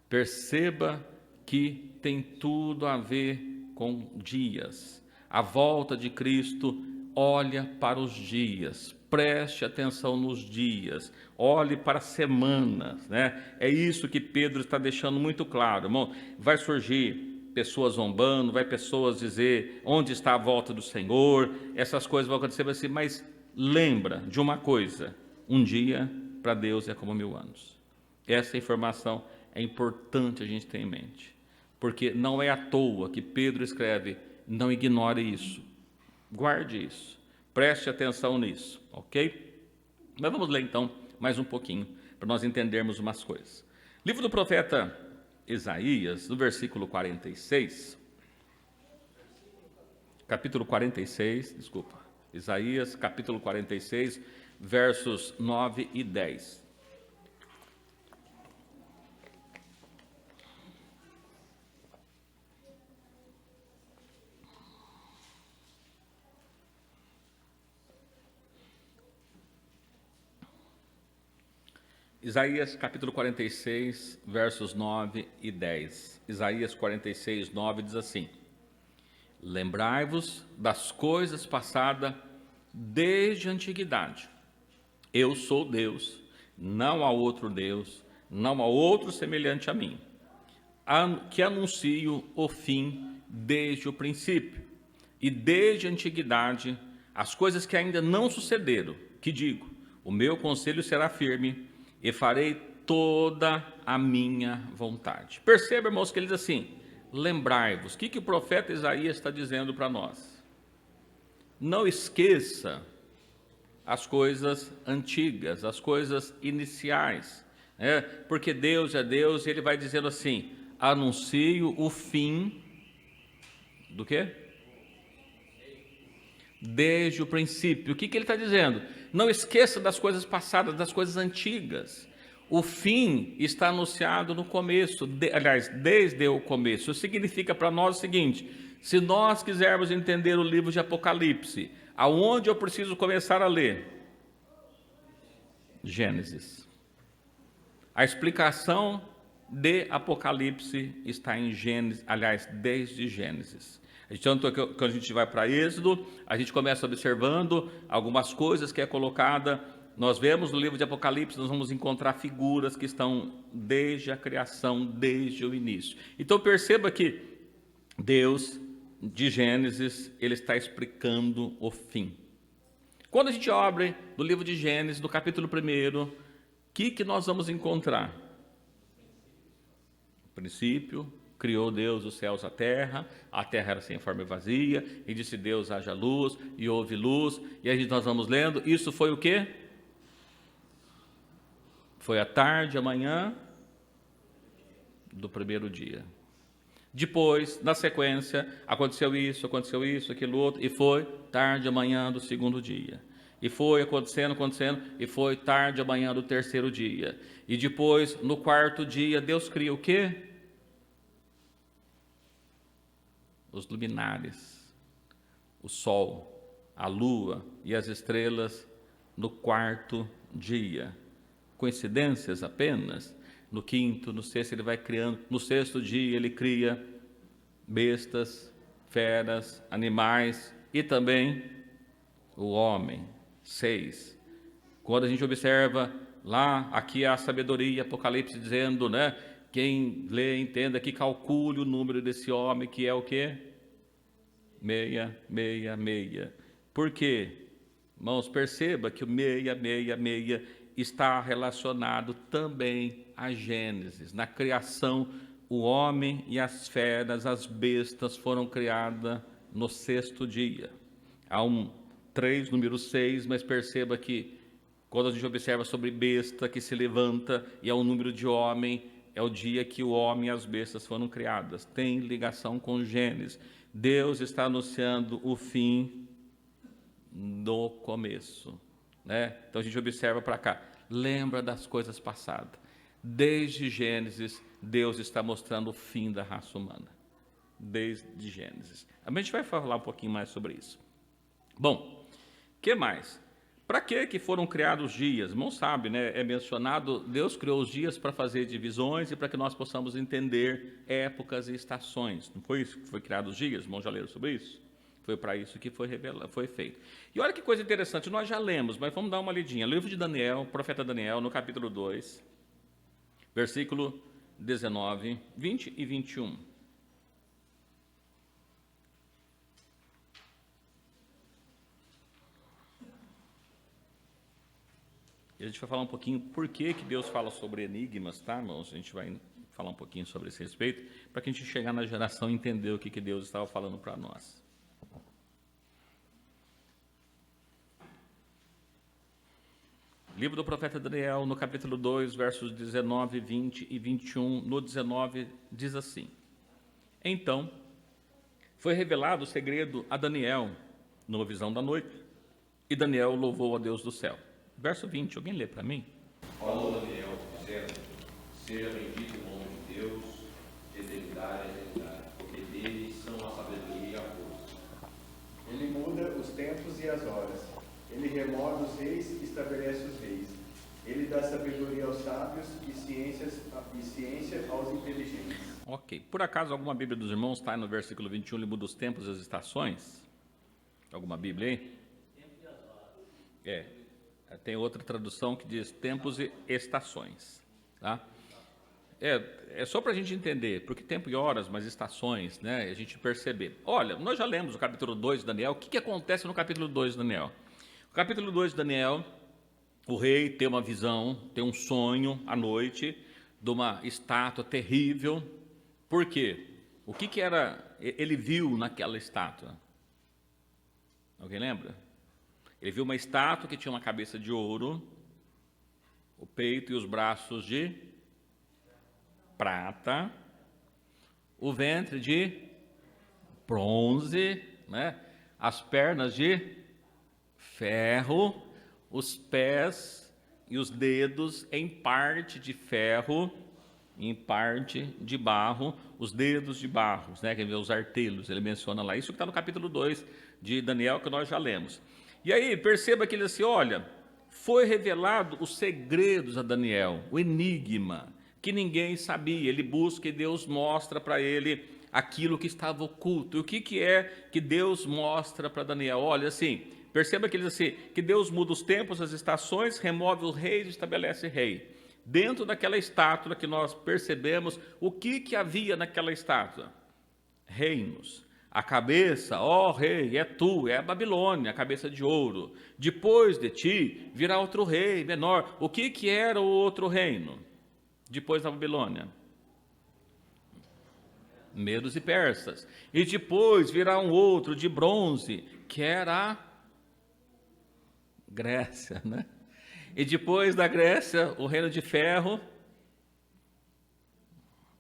Perceba que tem tudo a ver com dias. A volta de Cristo olha para os dias, preste atenção nos dias, olhe para as semanas, né? É isso que Pedro está deixando muito claro, irmão. Vai surgir pessoas zombando, vai pessoas dizer onde está a volta do Senhor, essas coisas vão acontecer assim, mas lembra de uma coisa: um dia para Deus é como 1000 anos. Essa informação é importante a gente ter em mente, porque não é à toa que Pedro escreve: não ignore isso, guarde isso, preste atenção nisso, ok? Mas vamos ler então mais um pouquinho, para nós entendermos umas coisas. Livro do profeta Isaías, no versículo 46, capítulo 46, Isaías, capítulo 46, versos 9 e 10. Isaías capítulo 46, versos 9 e 10. Isaías 46, 9 diz assim: lembrai-vos das coisas passadas desde a antiguidade. Eu sou Deus, não há outro Deus, não há outro semelhante a mim, que anuncio o fim desde o princípio, e desde a antiguidade as coisas que ainda não sucederam, que digo, o meu conselho será firme, e farei toda a minha vontade. Perceba, irmãos, que ele diz assim: lembrai-vos. O que o profeta Isaías está dizendo para nós? Não esqueça as coisas antigas, as coisas iniciais, né? Porque Deus é Deus, e ele vai dizendo assim: anuncio o fim do quê? Desde o princípio. O que ele está dizendo? Não esqueça das coisas passadas, das coisas antigas. O fim está anunciado no começo, aliás, desde o começo. Isso significa para nós o seguinte: Se nós quisermos entender o livro de Apocalipse, aonde eu preciso começar a ler? Gênesis. A explicação de Apocalipse está em Gênesis, aliás, desde Gênesis. Então, quando a gente vai para Êxodo, a gente começa observando algumas coisas que é colocada. Nós vemos no livro de Apocalipse, nós vamos encontrar figuras que estão desde a criação, desde o início. Então perceba que Deus, de Gênesis, ele está explicando o fim. Quando a gente abre no livro de Gênesis, no capítulo 1, o que nós vamos encontrar? No princípio, criou Deus os céus e a terra era sem forma e vazia, e disse Deus, haja luz, e houve luz, e aí nós vamos lendo, isso foi o quê? Foi a tarde, a manhã do primeiro dia. Depois, na sequência, aconteceu isso, aquilo outro, e foi tarde, a manhã do segundo dia. E foi acontecendo, e foi tarde, a manhã do terceiro dia. E depois, no quarto dia, Deus cria o quê? Os luminares, o sol, a lua e as estrelas no quarto dia. Coincidências apenas? No quinto, no sexto ele vai criando, no sexto dia ele cria bestas, feras, animais e também o homem. 6. Quando a gente observa lá, aqui a sabedoria, Apocalipse dizendo, né? Quem lê, entenda que calcule o número desse homem, que é o quê? 666. Por quê? Irmãos, perceba que o 666 está relacionado também a Gênesis. Na criação, o homem e as feras, as bestas foram criadas no sexto dia. Há um 3, número 6, mas perceba que quando a gente observa sobre besta que se levanta e é o número de homem, é o dia que o homem e as bestas foram criadas. Tem ligação com Gênesis. Deus está anunciando o fim no começo, né? Então a gente observa para cá, lembra das coisas passadas. Desde Gênesis, Deus está mostrando o fim da raça humana. Desde Gênesis. A gente vai falar um pouquinho mais sobre isso. Bom, o que mais? Para que foram criados os dias? Não sabe, né? É mencionado, Deus criou os dias para fazer divisões e para que nós possamos entender épocas e estações. Não foi isso que foi criado os dias? Irmãos já leram sobre isso? Foi para isso que foi feito. E olha que coisa interessante, nós já lemos, mas vamos dar uma lidinha. Livro de Daniel, profeta Daniel, no capítulo 2, versículo 19, 20 e 21. E a gente vai falar um pouquinho por que Deus fala sobre enigmas, tá, irmãos? A gente vai falar um pouquinho sobre esse respeito, para que a gente chegar na geração e entender o que Deus estava falando para nós. Livro do profeta Daniel, no capítulo 2, versos 19, 20 e 21, no 19 diz assim: Então, foi revelado o segredo a Daniel, numa visão da noite, e Daniel louvou a Deus do céu. Verso 20, alguém lê para mim? Falou Daniel, dizendo: Seja bendito o nome de Deus, de eternidade a eternidade, porque dele são a sabedoria e a força. Ele muda os tempos e as horas. Ele remove os reis e estabelece os reis. Ele dá sabedoria aos sábios e ciência aos inteligentes. Ok. Por acaso alguma Bíblia dos irmãos está no versículo 21, ele muda os tempos e as estações? Alguma Bíblia aí? Tem outra tradução que diz tempos e estações. Tá? É só para a gente entender, porque tempo e horas, mas estações, né? A gente perceber. Olha, nós já lemos o capítulo 2 de Daniel. O que acontece no capítulo 2 de Daniel? O capítulo 2 de Daniel, o rei tem uma visão, tem um sonho à noite de uma estátua terrível. Por quê? O que era ele viu naquela estátua? Alguém lembra? Ele viu uma estátua que tinha uma cabeça de ouro, o peito e os braços de prata, o ventre de bronze, né? As pernas de ferro, os pés e os dedos em parte de ferro, em parte de barro, os dedos de barro, né, que os artelhos, ele menciona lá. Isso que está no capítulo 2 de Daniel, que nós já lemos. E aí, perceba que ele diz assim, olha, foi revelado os segredos a Daniel, o enigma, que ninguém sabia. Ele busca e Deus mostra para ele aquilo que estava oculto. E o que é que Deus mostra para Daniel? Olha, assim, perceba que ele diz assim, que Deus muda os tempos, as estações, remove os reis e estabelece rei. Dentro daquela estátua que nós percebemos, o que havia naquela estátua? Reinos. A cabeça, ó rei, é tu, é a Babilônia, a cabeça de ouro. Depois de ti virá outro rei menor. O que era o outro reino? Depois da Babilônia? Medos e persas. E depois virá um outro de bronze, que era a Grécia, né? E depois da Grécia, o reino de ferro,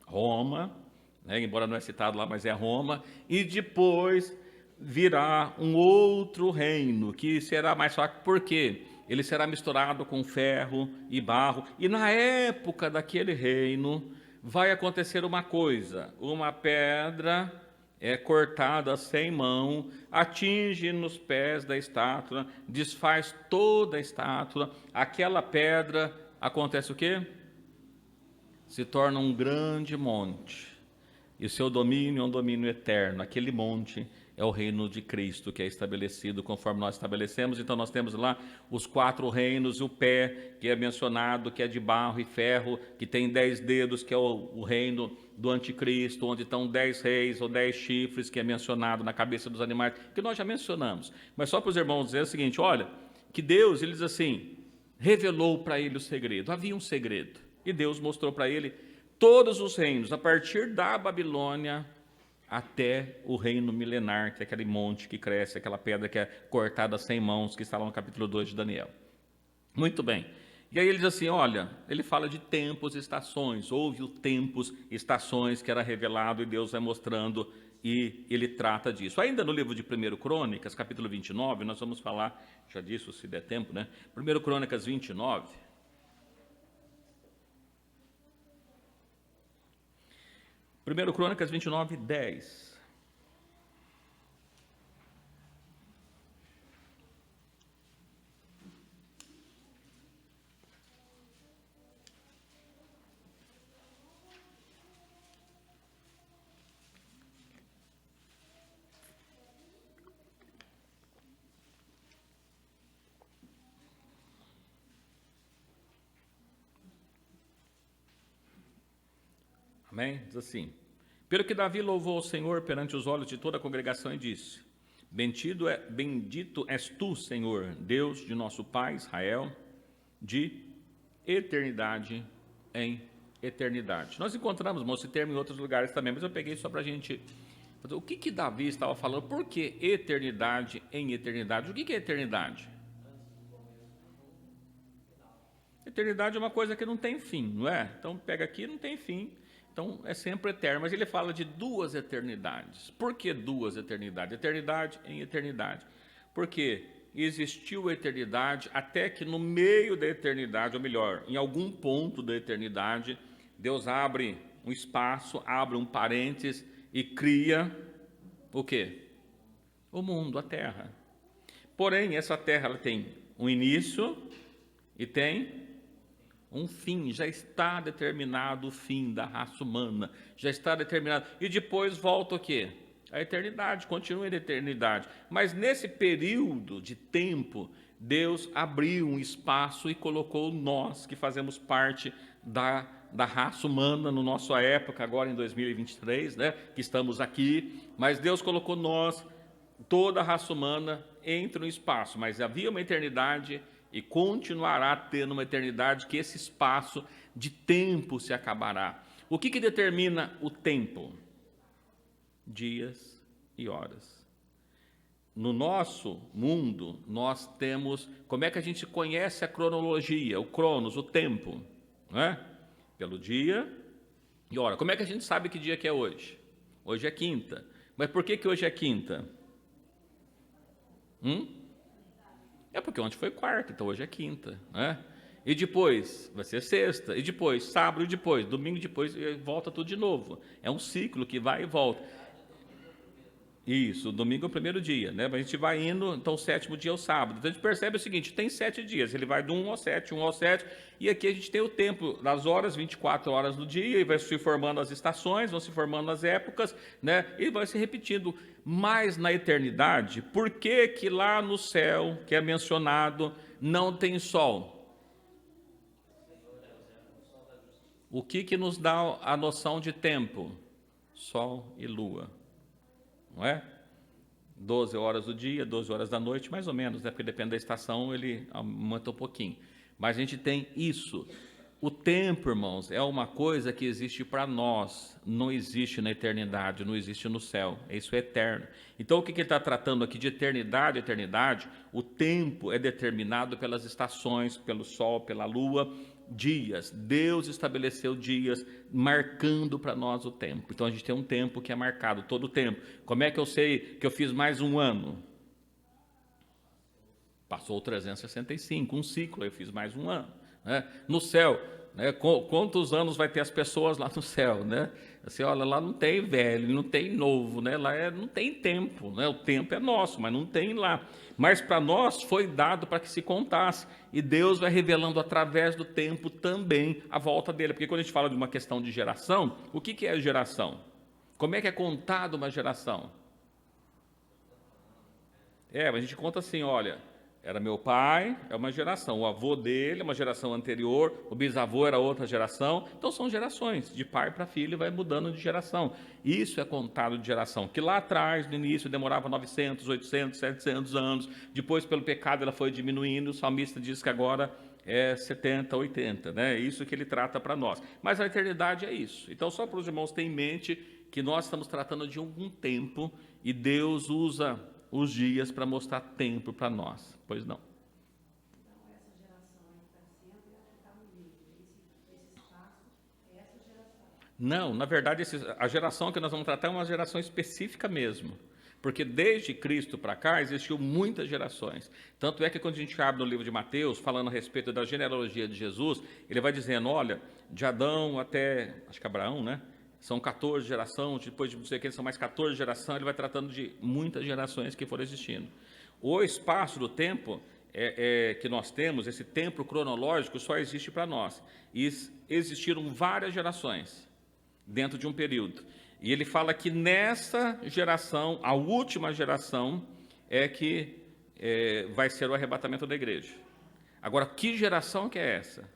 Roma, né? Embora não é citado lá, mas é Roma. E depois virá um outro reino, que será mais fraco, por quê? Ele será misturado com ferro e barro. E na época daquele reino, vai acontecer uma coisa, uma pedra é cortada sem mão, atinge nos pés da estátua, desfaz toda a estátua, aquela pedra, acontece o quê? Se torna um grande monte, e o seu domínio é um domínio eterno. Aquele monte é o reino de Cristo, que é estabelecido conforme nós estabelecemos. Então nós temos lá os 4 reinos, o pé, que é mencionado, que é de barro e ferro, que tem 10 dedos, que é o reino do anticristo, onde estão 10 reis ou 10 chifres, que é mencionado na cabeça dos animais, que nós já mencionamos. Mas só para os irmãos dizer o seguinte, olha, que Deus, ele diz assim, revelou para ele o segredo. Havia um segredo, e Deus mostrou para ele todos os reinos, a partir da Babilônia até o reino milenar, que é aquele monte que cresce, aquela pedra que é cortada sem mãos, que está lá no capítulo 2 de Daniel. Muito bem. E aí ele diz assim, olha, ele fala de tempos e estações, houve o tempos e estações que era revelado e Deus vai mostrando e ele trata disso. Ainda no livro de 1 Crônicas, capítulo 29, nós vamos falar, já disso se der tempo, né? 1 Crônicas 29... 1 Crônicas 29, 10. Amém? Diz assim, pelo que Davi louvou ao Senhor perante os olhos de toda a congregação e disse, bendito és tu, Senhor, Deus de nosso Pai Israel, de eternidade em eternidade. Nós encontramos, irmão, esse termo em outros lugares também, mas eu peguei só para a gente... O que Davi estava falando? Por que eternidade em eternidade? O que é eternidade? Eternidade é uma coisa que não tem fim, não é? Então pega aqui, não tem fim. Então, é sempre eterno, mas ele fala de 2 eternidades. Por que 2 eternidades? Eternidade em eternidade. Porque existiu a eternidade até que no meio da eternidade, ou melhor, em algum ponto da eternidade, Deus abre um espaço, abre um parênteses e cria o quê? O mundo, a terra. Porém, essa terra ela tem um início e tem um fim, já está determinado o fim da raça humana, já está determinado. E depois volta o quê? A eternidade, continua a eternidade. Mas nesse período de tempo, Deus abriu um espaço e colocou nós, que fazemos parte da raça humana, na nossa época, agora em 2023, né, que estamos aqui, mas Deus colocou nós, toda a raça humana, entre um espaço, mas havia uma eternidade e continuará tendo uma eternidade que esse espaço de tempo se acabará. O que determina o tempo? Dias e horas. No nosso mundo, nós temos... Como é que a gente conhece a cronologia, o cronos, o tempo? Não é? Pelo dia e hora. Como é que a gente sabe que dia que é hoje? Hoje é quinta. Mas por que hoje é quinta? É porque ontem foi quarta, então hoje é quinta, né? E depois vai ser sexta, e depois sábado, e depois domingo, e depois e volta tudo de novo. É um ciclo que vai e volta. Isso, o domingo é o primeiro dia, né? Mas a gente vai indo, então o sétimo dia é o sábado. Então a gente percebe o seguinte, tem 7 dias, ele vai do 1 ao 7, 1 ao 7, e aqui a gente tem o tempo das horas, 24 horas do dia, e vai se formando as estações, vão se formando as épocas, né? E vai se repetindo. Mas na eternidade, por que que lá no céu, que é mencionado, não tem sol? O que que nos dá a noção de tempo? Sol e lua. Não é? 12 horas do dia, 12 horas da noite, mais ou menos, né? Porque depende da estação, ele aumenta um pouquinho. Mas a gente tem isso. O tempo, irmãos, é uma coisa que existe para nós, não existe na eternidade, não existe no céu, isso é eterno. Então, o que ele está tratando aqui de eternidade, eternidade, o tempo é determinado pelas estações, pelo sol, pela lua, dias. Deus estabeleceu dias, marcando para nós o tempo. Então, a gente tem um tempo que é marcado, todo o tempo. Como é que eu sei que eu fiz mais um ano? Passou 365, um ciclo, eu fiz mais um ano. Né? No céu, né? Quantos anos vai ter as pessoas lá no céu, né? Assim, olha, lá não tem velho, não tem novo, né? Lá não tem tempo, né? O tempo é nosso, mas não tem lá. Mas para nós foi dado para que se contasse, e Deus vai revelando através do tempo também a volta dele, porque quando a gente fala de uma questão de geração, o que é geração? Como é que é contado uma geração? Mas a gente conta assim, olha, era meu pai, é uma geração, o avô dele é uma geração anterior, o bisavô era outra geração, então são gerações, de pai para filho vai mudando de geração. Isso é contado de geração, que lá atrás, no início, demorava 900, 800, 700 anos, depois pelo pecado ela foi diminuindo, o salmista diz que agora é 70, 80, né? É isso que ele trata para nós. Mas a eternidade é isso. Então, só para os irmãos terem em mente que nós estamos tratando de algum tempo e Deus usa os dias para mostrar tempo para nós. Pois não. Então, essa geração aí que está sendo, ela está no livro. Esse espaço é essa geração. Não, na verdade, a geração que nós vamos tratar é uma geração específica mesmo. Porque desde Cristo para cá existiu muitas gerações. Tanto é que quando a gente abre no livro de Mateus, falando a respeito da genealogia de Jesus, ele vai dizendo, olha, de Adão até, acho que Abraão, né? São 14 gerações, depois de não sei o que, são mais 14 gerações, ele vai tratando de muitas gerações que foram existindo. O espaço do tempo que nós temos, esse tempo cronológico, só existe para nós. E existiram várias gerações dentro de um período. E ele fala que nessa geração, a última geração, é que vai ser o arrebatamento da igreja. Agora, que geração que é essa?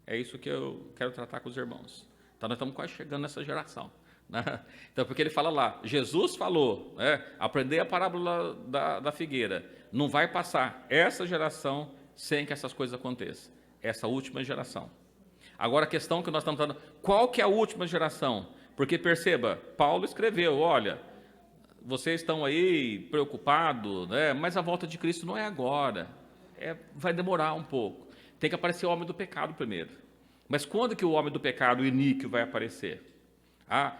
É isso que eu quero tratar com os irmãos. Então, nós estamos quase chegando nessa geração. Né? Então, porque ele fala lá, Jesus falou, aprender a parábola da figueira, não vai passar essa geração sem que essas coisas aconteçam. Essa última geração. Agora, a questão que nós estamos falando, qual que é a última geração? Porque, perceba, Paulo escreveu, olha, vocês estão aí preocupados, né? Mas a volta de Cristo não é agora, vai demorar um pouco. Tem que aparecer o homem do pecado primeiro. Mas quando que o homem do pecado, o iníquo, vai aparecer?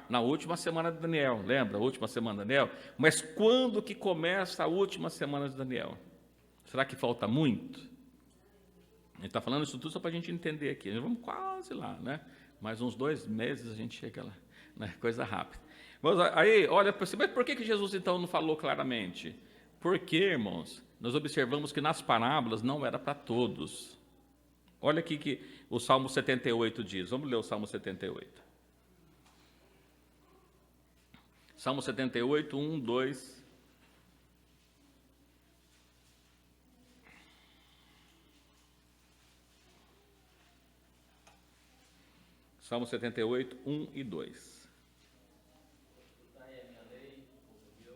Na última semana de Daniel, lembra? A última semana de Daniel? Mas quando que começa a última semana de Daniel? Será que falta muito? A gente está falando isso tudo só para a gente entender aqui. Nós vamos quase lá, né? Mais uns 2 meses a gente chega lá, né? Coisa rápida. Mas aí, olha para você, mas por que Jesus então não falou claramente? Porque, irmãos, nós observamos que nas parábolas não era para todos. Olha aqui que o Salmo 78 diz. Vamos ler o Salmo 78. Salmo 78, 1, 2. Salmo 78, 1 e 2. Escutai a minha lei, povo meu,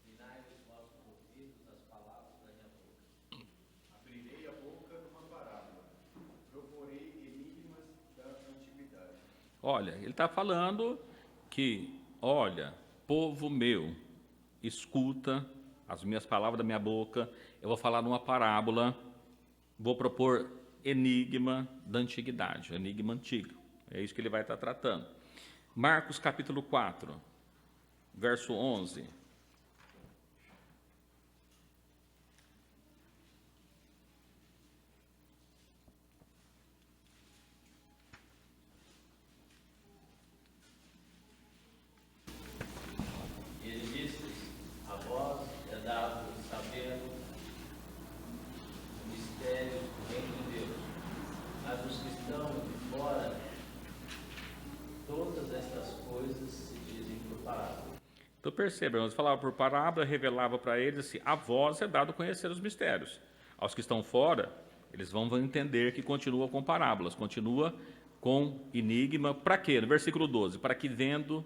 inclinai os vossos ouvidos às palavras da minha boca. Abrirei a boca numa parábola, proporei enigmas da antiguidade. Olha, ele está falando que, olha, povo meu, escuta as minhas palavras da minha boca, eu vou falar numa parábola, vou propor enigma da antiguidade, enigma antigo. É isso que ele vai estar tratando. Marcos capítulo 4, verso 11. Então perceba, irmãos, falava por parábola, revelava para eles assim, a vós é dado conhecer os mistérios. Aos que estão fora, eles vão entender que continua com parábolas, continua com enigma. Para quê? No versículo 12, para que vendo,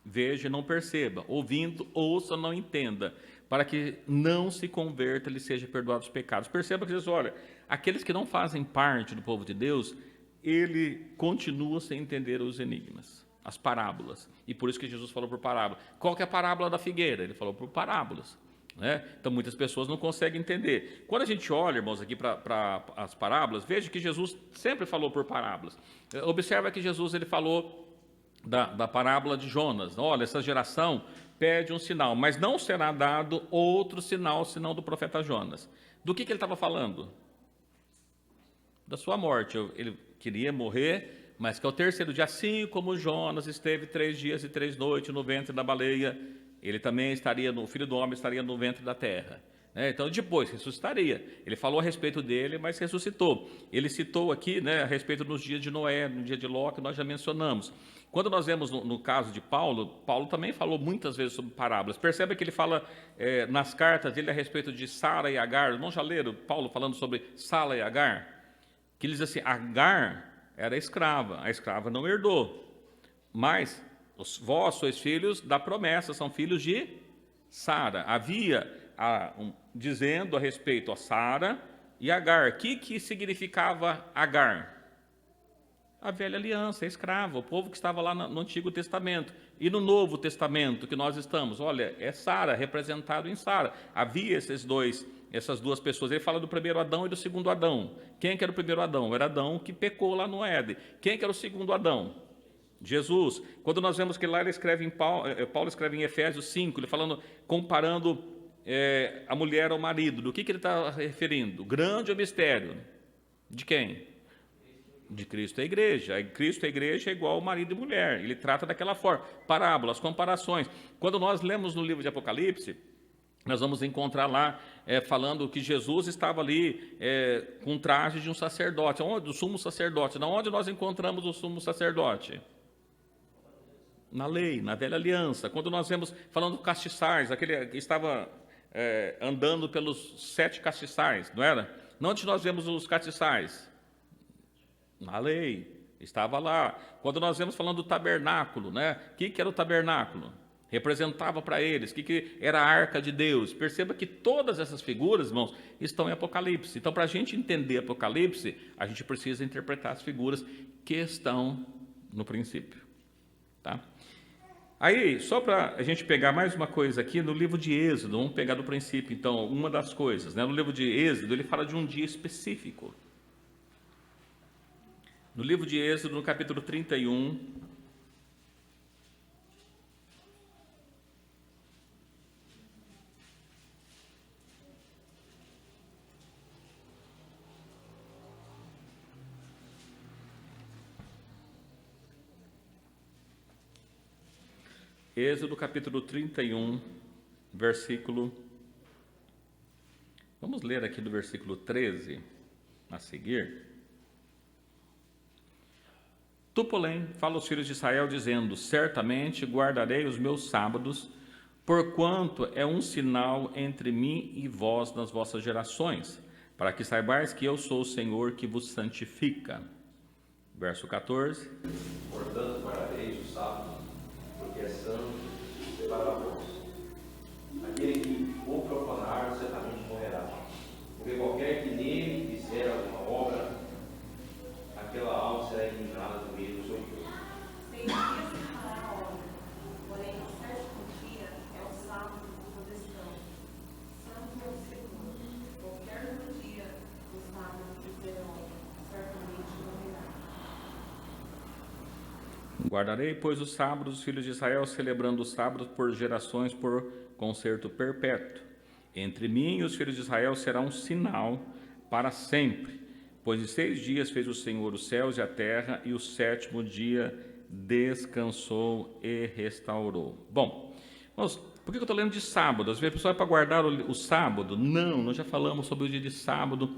veja e não perceba, ouvindo, ouça, não entenda, para que não se converta, lhe seja perdoado os pecados. Perceba que diz, olha, aqueles que não fazem parte do povo de Deus, ele continua sem entender os enigmas, as parábolas. E por isso que Jesus falou por parábola. Qual que é a parábola da figueira? Ele falou por parábolas. Né? Então muitas pessoas não conseguem entender. Quando a gente olha, irmãos, aqui para as parábolas, veja que Jesus sempre falou por parábolas. Observa que Jesus ele falou da parábola de Jonas. Olha, essa geração pede um sinal, mas não será dado outro sinal senão do profeta Jonas. Do que ele estava falando? Da sua morte. Ele queria morrer, mas que ao terceiro dia, assim como Jonas esteve 3 dias e 3 noites no ventre da baleia, ele também estaria, o Filho do Homem estaria no ventre da terra. Então, depois, ressuscitaria. Ele falou a respeito dele, mas ressuscitou. Ele citou aqui, a respeito dos dias de Noé, no dia de Ló, que nós já mencionamos. Quando nós vemos no caso de Paulo, Paulo também falou muitas vezes sobre parábolas. Percebe que ele fala nas cartas dele a respeito de Sara e Agar. Não já leram Paulo falando sobre Sara e Agar? Que ele diz assim, Agar era escrava, a escrava não herdou. Mas vós sois filhos da promessa, são filhos de Sara. Havia dizendo a respeito a Sara e Agar. O que significava Agar? A velha aliança, a escrava, o povo que estava lá no Antigo Testamento. E no Novo Testamento que nós estamos, olha, é Sara, representado em Sara. Havia essas duas pessoas. Ele fala do primeiro Adão e do segundo Adão. Quem que era o primeiro Adão? Era Adão que pecou lá no Éden. Quem que era o segundo Adão? Jesus. Quando nós vemos que lá ele escreve Paulo escreve em Efésios 5, ele falando, comparando a mulher ao marido. Do que ele está referindo? Grande é o mistério. De quem? De Cristo e a igreja. Cristo e a igreja é igual ao marido e mulher. Ele trata daquela forma. Parábolas, comparações. Quando nós lemos no livro de Apocalipse, nós vamos encontrar lá falando que Jesus estava ali com traje de um sacerdote. Onde? Do sumo sacerdote. Na onde nós encontramos o sumo sacerdote? Na lei, na velha aliança. Quando nós vemos falando do castiçais, aquele que estava andando pelos 7 castiçais, não era? Onde nós vemos os castiçais? Na lei, estava lá. Quando nós vemos falando do tabernáculo, o que era o tabernáculo? Representava para eles, que era a arca de Deus. Perceba que todas essas figuras, irmãos, estão em Apocalipse. Então, para a gente entender Apocalipse, a gente precisa interpretar as figuras que estão no princípio. Tá? Aí, só para a gente pegar mais uma coisa aqui, no livro de Êxodo, vamos pegar do princípio, então, uma das coisas. No livro de Êxodo, ele fala de um dia específico. No livro de Êxodo, no capítulo 31, Êxodo capítulo 31, versículo... Vamos ler aqui do versículo 13 a seguir. Tu, porém, fala aos filhos de Israel, dizendo, certamente guardarei os meus sábados, porquanto é um sinal entre mim e vós nas vossas gerações, para que saibais que eu sou o Senhor que vos santifica. Verso 14. Portanto, guardareis o sábado, porque é santo para vós. Aquele que o profanar certamente morrerá, porque qualquer que nele fizer alguma obra, aquela alma será eliminada do meio do seu povo. 6 dias se fará a obra, porém o 7º dia é o sábado do descanso. Santo é o Senhor. Qualquer dia do sábado fizer obra, certamente morrerá. Guardarei, pois, os sábados dos filhos de Israel, celebrando os sábados por gerações, por concerto perpétuo. Entre mim e os filhos de Israel será um sinal para sempre. Pois em 6 dias fez o Senhor os céus e a terra, e o 7º dia descansou e restaurou. Bom, por que eu estou lendo de sábado? Às vezes a pessoa é para guardar o sábado. Não, nós já falamos sobre o dia de sábado,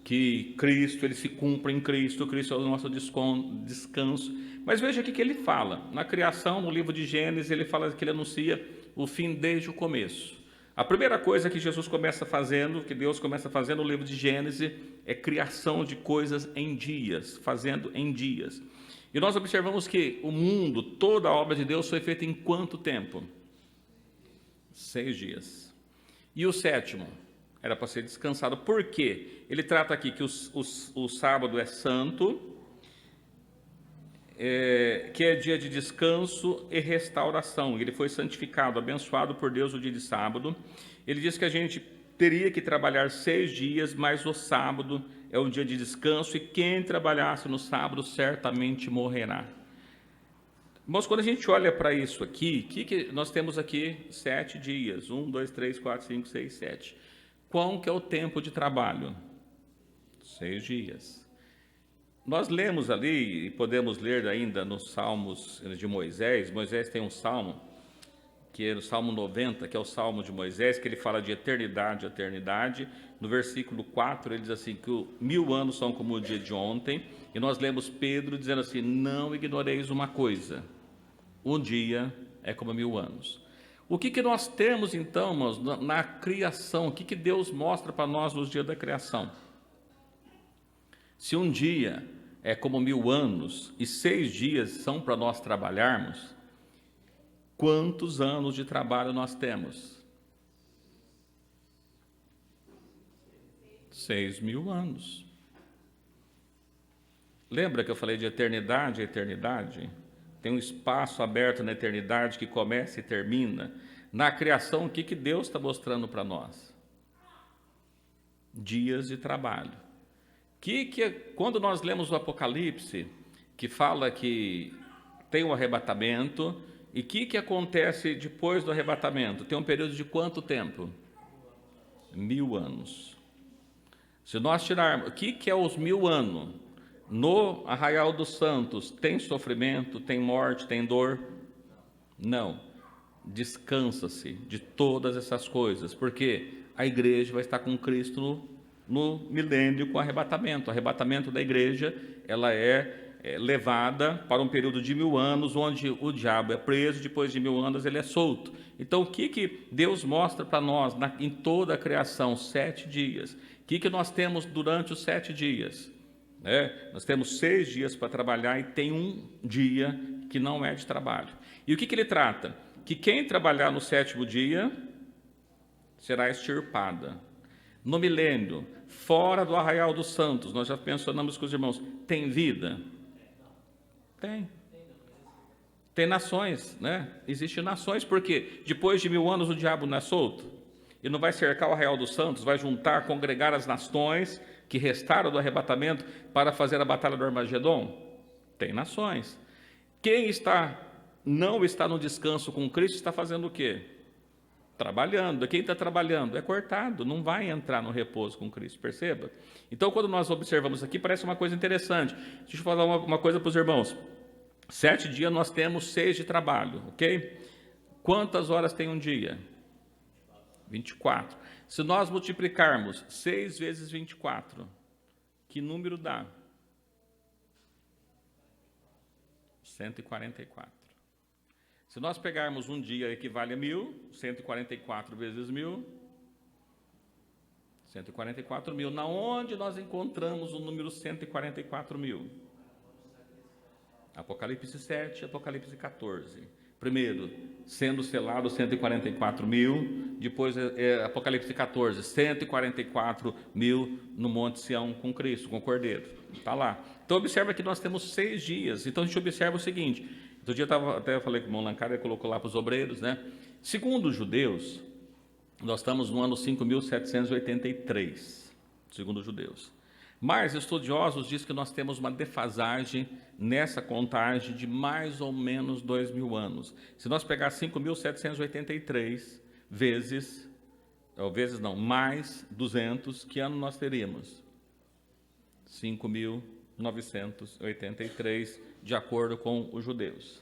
que Cristo, ele se cumpre em Cristo, Cristo é o nosso descanso. Mas veja aqui que ele fala. Na criação, no livro de Gênesis, ele fala que ele anuncia o fim desde o começo. A primeira coisa que Jesus começa fazendo, que Deus começa fazendo no livro de Gênesis, é criação de coisas em dias, fazendo em dias. E nós observamos que o mundo, toda a obra de Deus foi feita em quanto tempo? 6 dias. E o sétimo era para ser descansado. Por quê? Ele trata aqui que o sábado é santo, que é dia de descanso e restauração. Ele foi santificado, abençoado por Deus o dia de sábado. Ele diz que a gente teria que trabalhar 6 dias, mas o sábado é um dia de descanso, e quem trabalhasse no sábado certamente morrerá. Mas quando a gente olha para isso aqui, que nós temos aqui 7 dias, 1, 2, 3, 4, 5, 6, 7. Qual que é o tempo de trabalho? 6 dias. Nós lemos ali, e podemos ler ainda nos Salmos de Moisés. Moisés tem um salmo, que é o Salmo 90, que é o Salmo de Moisés, que ele fala de eternidade a eternidade. No versículo 4, ele diz assim, que 1000 anos são como o dia de ontem, e nós lemos Pedro dizendo assim, não ignoreis uma coisa, um dia é como 1000 anos. O que nós temos então, irmãos, na criação? O que Deus mostra para nós nos dias da criação? Se um dia é como 1000 anos, e 6 dias são para nós trabalharmos, quantos anos de trabalho nós temos? 6.000 anos. Lembra que eu falei de eternidade a eternidade? Tem um espaço aberto na eternidade que começa e termina. Na criação, o que Deus está mostrando para nós? Dias de trabalho. Quando nós lemos o Apocalipse, que fala que tem o arrebatamento, e o que acontece depois do arrebatamento? Tem um período de quanto tempo? 1000 anos. Se nós tirarmos, o que é os 1000 anos? No Arraial dos Santos, tem sofrimento, tem morte, tem dor? Não. Descansa-se de todas essas coisas, porque a igreja vai estar com Cristo no milênio com o arrebatamento. O arrebatamento da igreja, ela é levada para um período de 1000 anos, onde o diabo é preso, depois de 1000 anos ele é solto. Então, o que Deus mostra para nós em toda a criação? 7 dias. O que nós temos durante os 7 dias? Nós temos 6 dias para trabalhar e tem um dia que não é de trabalho. E o que ele trata? Que quem trabalhar no 7º dia será extirpada. No milênio, fora do Arraial dos Santos, nós já mencionamos com os irmãos, tem vida? Tem. Tem nações, né? Existem nações, porque depois de 1000 anos o diabo não é solto? E não vai cercar o Arraial dos Santos, vai juntar, congregar as nações que restaram do arrebatamento para fazer a batalha do Armagedon? Tem nações. Quem não está no descanso com Cristo está fazendo o quê? Trabalhando. Quem está trabalhando é cortado, não vai entrar no repouso com Cristo, perceba? Então, quando nós observamos aqui, parece uma coisa interessante. Deixa eu falar uma coisa para os irmãos. 7 dias nós temos 6 de trabalho, ok? Quantas horas tem um dia? 24. Se nós multiplicarmos 6 vezes 24, que número dá? 144. Se nós pegarmos um dia equivale a 1000, 144 vezes 1000, 144.000. Na onde nós encontramos o número 144.000? Apocalipse 7, Apocalipse 14. Primeiro, sendo selado 144.000, depois Apocalipse 14, 144.000 no Monte Sião com Cristo, com o Cordeiro. Está lá. Então, observa que nós temos 6 dias. Então, a gente observa o seguinte. Outro dia até falei com o irmão Lancar, ele colocou lá para os obreiros, né? Segundo os judeus, nós estamos no ano 5.783, segundo os judeus. Mas estudiosos dizem que nós temos uma defasagem nessa contagem de mais ou menos 2.000 anos. Se nós pegar 5.783 mais 200, que ano nós teríamos? 5.983, de acordo com os judeus.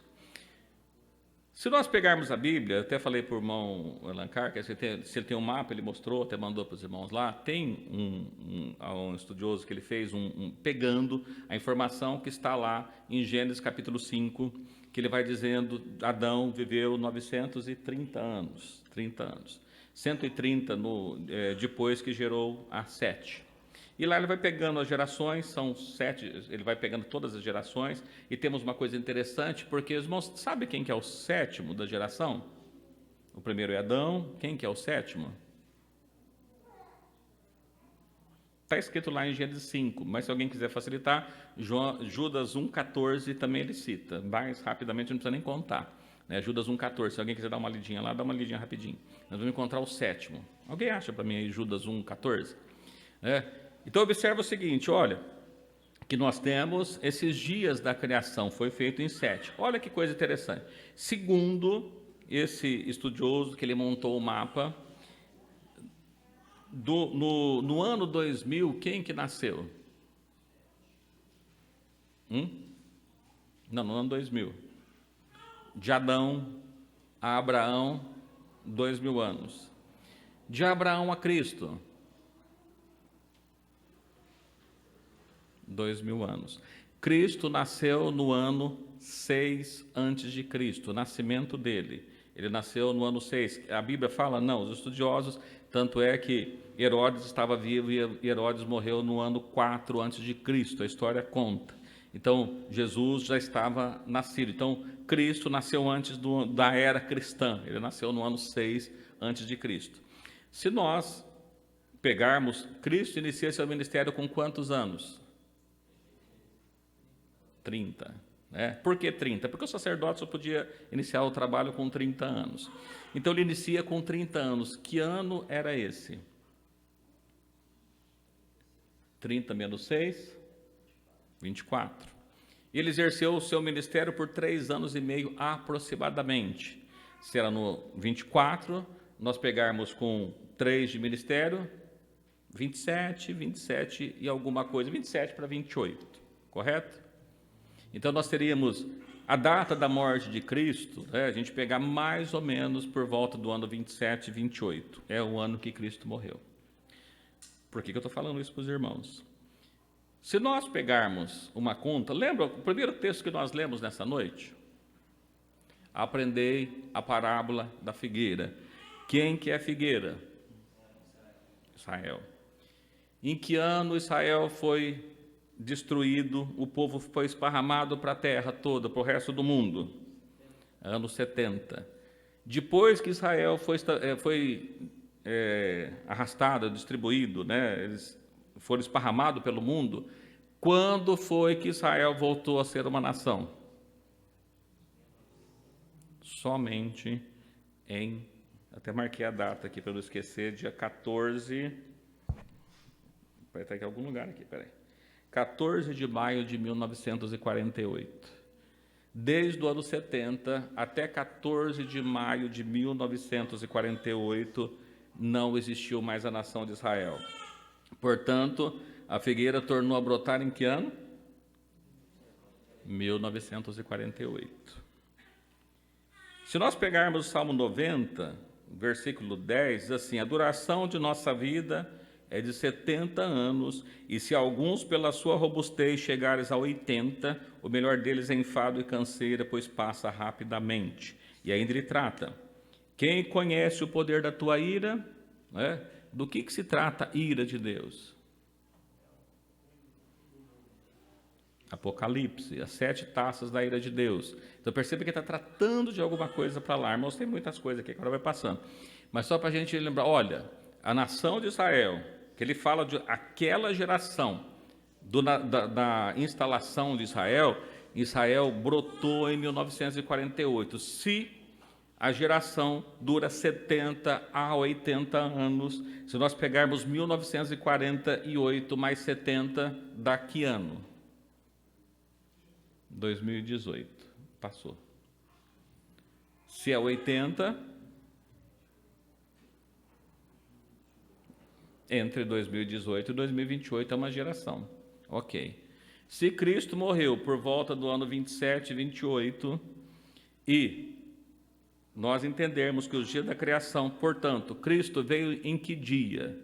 Se nós pegarmos a Bíblia, eu até falei para o irmão Lancar, que se ele tem um mapa, ele mostrou, até mandou para os irmãos lá, tem um estudioso que ele fez, pegando a informação que está lá em Gênesis capítulo 5, que ele vai dizendo, Adão viveu 930 anos, 30 anos, 130 depois que gerou a Sete. E lá ele vai pegando as gerações, são 7, ele vai pegando todas as gerações, e temos uma coisa interessante, porque os irmãos, sabe quem que é o sétimo da geração? O primeiro é Adão, quem que é o sétimo? Está escrito lá em Gênesis 5, mas se alguém quiser facilitar, Judas 1,14 também ele cita, mais rapidamente, não precisa nem contar. Né? Judas 1,14, se alguém quiser dar uma lidinha lá, dá uma lidinha rapidinho. Nós vamos encontrar o sétimo. Alguém acha para mim aí Judas 1,14? Então observa o seguinte, olha, que nós temos esses dias da criação, foi feito em 7. Olha que coisa interessante. Segundo esse estudioso, que ele montou o mapa, no ano 2000, quem que nasceu? Não, no ano 2000. De Adão a Abraão, 2000 anos. De Abraão a Cristo, 2000 anos. Cristo nasceu no ano 6 antes de Cristo, o nascimento dele. Ele nasceu no ano 6. A Bíblia fala, não, os estudiosos, tanto é que Herodes estava vivo e Herodes morreu no ano 4 antes de Cristo, a história conta. Então, Jesus já estava nascido. Então, Cristo nasceu antes da era cristã, ele nasceu no ano 6 antes de Cristo. Se nós pegarmos, Cristo inicia seu ministério com quantos anos? 30. Por que 30? Porque o sacerdote só podia iniciar o trabalho com 30 anos. Então ele inicia com 30 anos. Que ano era esse? 30 menos 6, 24. Ele exerceu o seu ministério por 3 anos e meio aproximadamente. Se era no 24, nós pegarmos com 3 de ministério, 27 e alguma coisa, 27 para 28, correto? Então, nós teríamos a data da morte de Cristo, a gente pegar mais ou menos por volta do ano 27, 28. É o ano que Cristo morreu. Por que eu estou falando isso para os irmãos? Se nós pegarmos uma conta, lembra o primeiro texto que nós lemos nessa noite? Aprendei a parábola da figueira. Quem que é a figueira? Israel. Em que ano Israel foi destruído, o povo foi esparramado para a terra toda, para o resto do mundo? Ano 70. Depois que Israel foi arrastado, distribuído, eles foram esparramados pelo mundo, quando foi que Israel voltou a ser uma nação? Somente até marquei a data aqui para não esquecer, dia 14, vai estar aqui em algum lugar aqui, peraí. 14 de maio de 1948. Desde o ano 70 até 14 de maio de 1948, não existiu mais a nação de Israel. Portanto, a figueira tornou a brotar em que ano? 1948. Se nós pegarmos o Salmo 90, versículo 10, diz assim, a duração de nossa vida é de 70 anos, e se alguns pela sua robustez chegares a 80, o melhor deles é enfado e canseira, pois passa rapidamente. E ainda ele trata, quem conhece o poder da tua ira, do que se trata a ira de Deus? Apocalipse, as 7 taças da ira de Deus. Então perceba que ele está tratando de alguma coisa para lá. Irmãos, tem muitas coisas aqui, agora vai passando. Mas só para a gente lembrar, olha, a nação de Israel, que ele fala de aquela geração da instalação de Israel, Israel brotou em 1948. Se a geração dura 70 a 80 anos, se nós pegarmos 1948 mais 70, dá que ano? 2018, passou. Se é 80, entre 2018 e 2028 é uma geração. Ok. Se Cristo morreu por volta do ano 27, 28, e nós entendermos que os dias da criação, portanto, Cristo veio em que dia?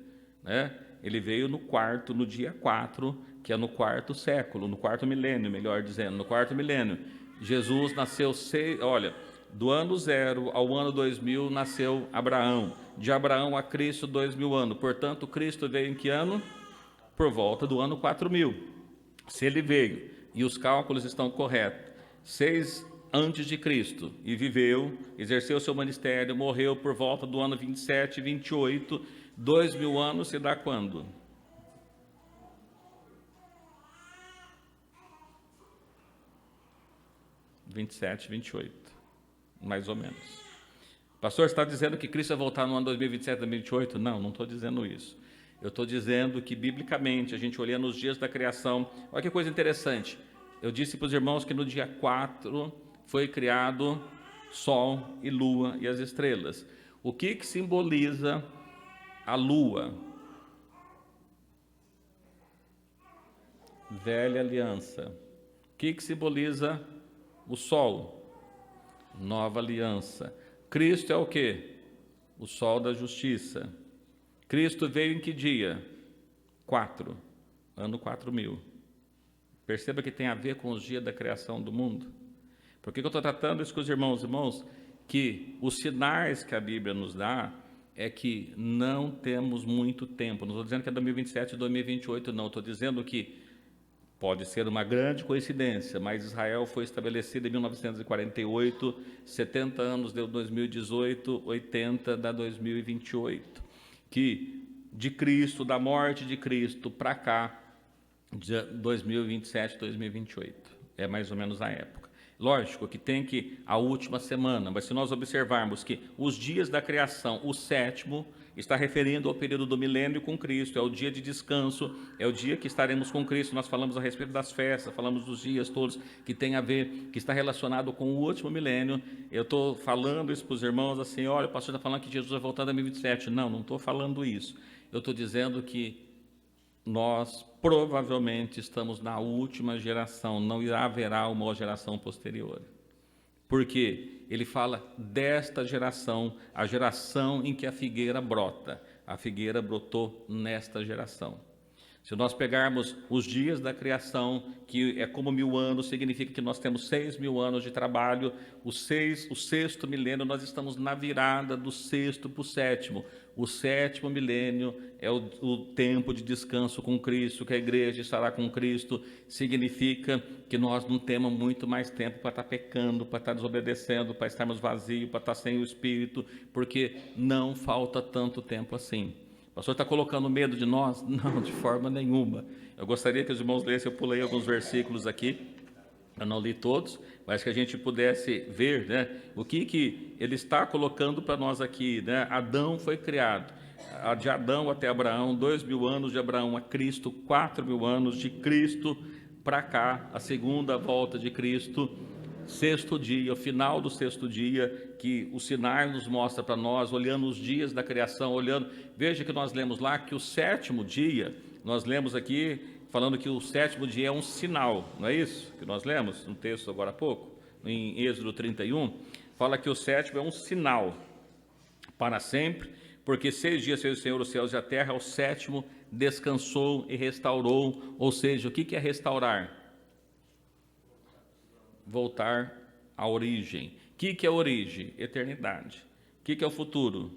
Ele veio no dia 4, que é no 4º século, no 4º milênio, melhor dizendo, no 4º milênio. Jesus nasceu, olha, do ano 0 ao ano 2000 nasceu Abraão. De Abraão a Cristo, 2000 anos. Portanto, Cristo veio em que ano? Por volta do ano 4000. Se ele veio, e os cálculos estão corretos, 6 antes de Cristo, e viveu, exerceu seu ministério, morreu por volta do ano 27, 28, 2000 anos se dá quando? (27, 28), mais ou menos. Pastor, você está dizendo que Cristo vai voltar no ano 2027, 2028? Não estou dizendo isso. Eu estou dizendo que, biblicamente, a gente olhando os dias da criação, olha que coisa interessante. Eu disse para os irmãos que no dia 4 foi criado Sol e Lua e as estrelas. O que simboliza a Lua? Velha aliança. O que simboliza o Sol? Nova aliança. Cristo é o quê? O Sol da justiça. Cristo veio em que dia? 4, ano 4000. Perceba que tem a ver com os dias da criação do mundo. Por que eu estou tratando isso com os irmãos? Irmãos, que os sinais que a Bíblia nos dá é que não temos muito tempo. Não estou dizendo que é 2027 e 2028, não. Estou dizendo que pode ser uma grande coincidência, mas Israel foi estabelecido em 1948, 70 anos deu 2018, 80 dá 2028. Que de Cristo, da morte de Cristo para cá, de 2027, 2028. É mais ou menos a época. Lógico que tem que a última semana, mas se nós observarmos que os dias da criação, o 7º, está referindo ao período do milênio com Cristo, é o dia de descanso, é o dia que estaremos com Cristo. Nós falamos a respeito das festas, falamos dos dias todos que tem a ver, que está relacionado com o último milênio. Eu estou falando isso para os irmãos assim, olha, o pastor está falando que Jesus vai voltar em 2027. Não estou falando isso. Eu estou dizendo que nós provavelmente estamos na última geração, não haverá uma geração posterior. Porque ele fala desta geração, a geração em que a figueira brota. A figueira brotou nesta geração. Se nós pegarmos os dias da criação, que é como 1000 anos, significa que nós temos 6.000 anos de trabalho. O 6º milênio, nós estamos na virada do 6º para o 7º. O 7º milênio é o tempo de descanso com Cristo, que a igreja estará com Cristo. Significa que nós não temos muito mais tempo para estar pecando, para estar desobedecendo, para estarmos vazios, para estar sem o Espírito, porque não falta tanto tempo assim. O pastor está colocando medo de nós? Não, de forma nenhuma. Eu gostaria que os irmãos lessem, eu pulei alguns versículos aqui, eu não li todos, mas que a gente pudesse ver, né, o que ele está colocando para nós aqui, né? Adão foi criado, de Adão até Abraão, 2.000 anos, de Abraão a Cristo, 4.000 anos, de Cristo para cá, a segunda volta de Cristo, 6º dia, o final do 6º dia, que o sinal nos mostra para nós, olhando os dias da criação, veja que nós lemos lá que o 7º dia, nós lemos aqui, falando que o 7º dia é um sinal, não é isso que nós lemos no texto agora há pouco, em Êxodo 31, fala que o 7º é um sinal para sempre, porque 6 dias fez o Senhor os céus e a terra, ao 7º descansou e restaurou. Ou seja, o que é restaurar? Voltar à origem. O que é a origem? Eternidade. O que é o futuro?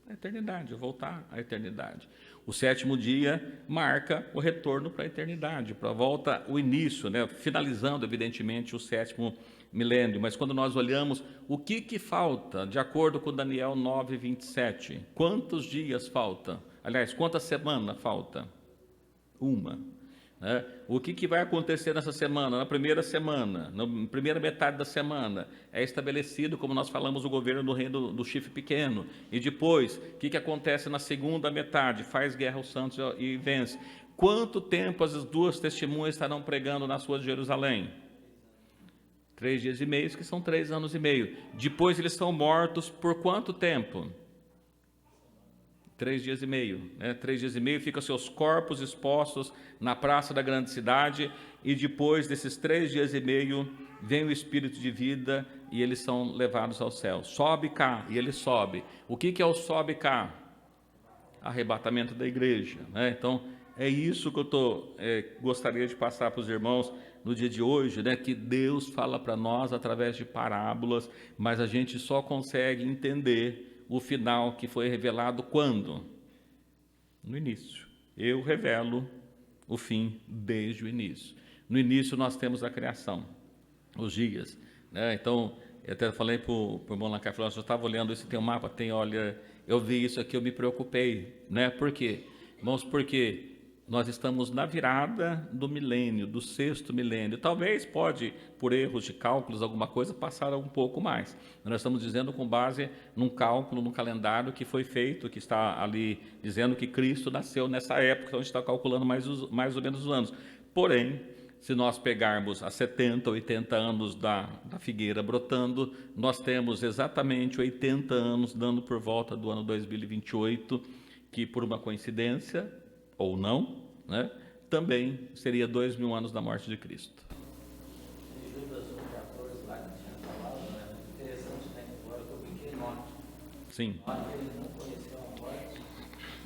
A eternidade, voltar à eternidade. O 7º dia marca o retorno para a eternidade, para a volta, o início, né? Finalizando, evidentemente, o 7º milênio. Mas quando nós olhamos, o que falta, de acordo com Daniel 9:27, quantos dias falta? Aliás, quantas semanas falta? Uma. Né? O que vai acontecer nessa semana? Na primeira semana, na primeira metade da semana, é estabelecido, como nós falamos, o governo do reino do chifre pequeno. E depois, o que acontece na segunda metade? Faz guerra aos santos e vence. Quanto tempo as duas testemunhas estarão pregando na sua Jerusalém? 3 dias e meio, que são 3 anos e meio. Depois eles são mortos por quanto tempo? 3 dias e meio, né? 3 dias e meio, ficam seus corpos expostos na praça da grande cidade, e depois desses 3 dias e meio, vem o Espírito de vida e eles são levados ao céu. Sobe cá, e ele sobe. O que é o sobe cá? Arrebatamento da igreja, né? Então, é isso que eu gostaria de passar para os irmãos no dia de hoje, né, que Deus fala para nós através de parábolas, mas a gente só consegue entender o final que foi revelado quando? No início. Eu revelo o fim desde o início. No início nós temos a criação, os dias, né? Então, eu até falei para o irmão lá, eu estava olhando isso, tem um mapa, olha, eu vi isso aqui, eu me preocupei, né? Por quê? Irmãos, porque nós estamos na virada do milênio, do 6º milênio. Talvez pode, por erros de cálculos, alguma coisa, passar um pouco mais. Nós estamos dizendo com base num cálculo, num calendário que foi feito, que está ali dizendo que Cristo nasceu nessa época, então a gente está calculando mais ou menos os anos. Porém, se nós pegarmos a 70, 80 anos da figueira brotando, nós temos exatamente 80 anos, dando por volta do ano 2028, que por uma coincidência, ou não, né, também seria 2000 anos da morte de Cristo. Em Judas 1,14 lá que tinha falado, né? Interessante, né? Agora que eu vi que Enoque, Sim, ele não conheceu a morte,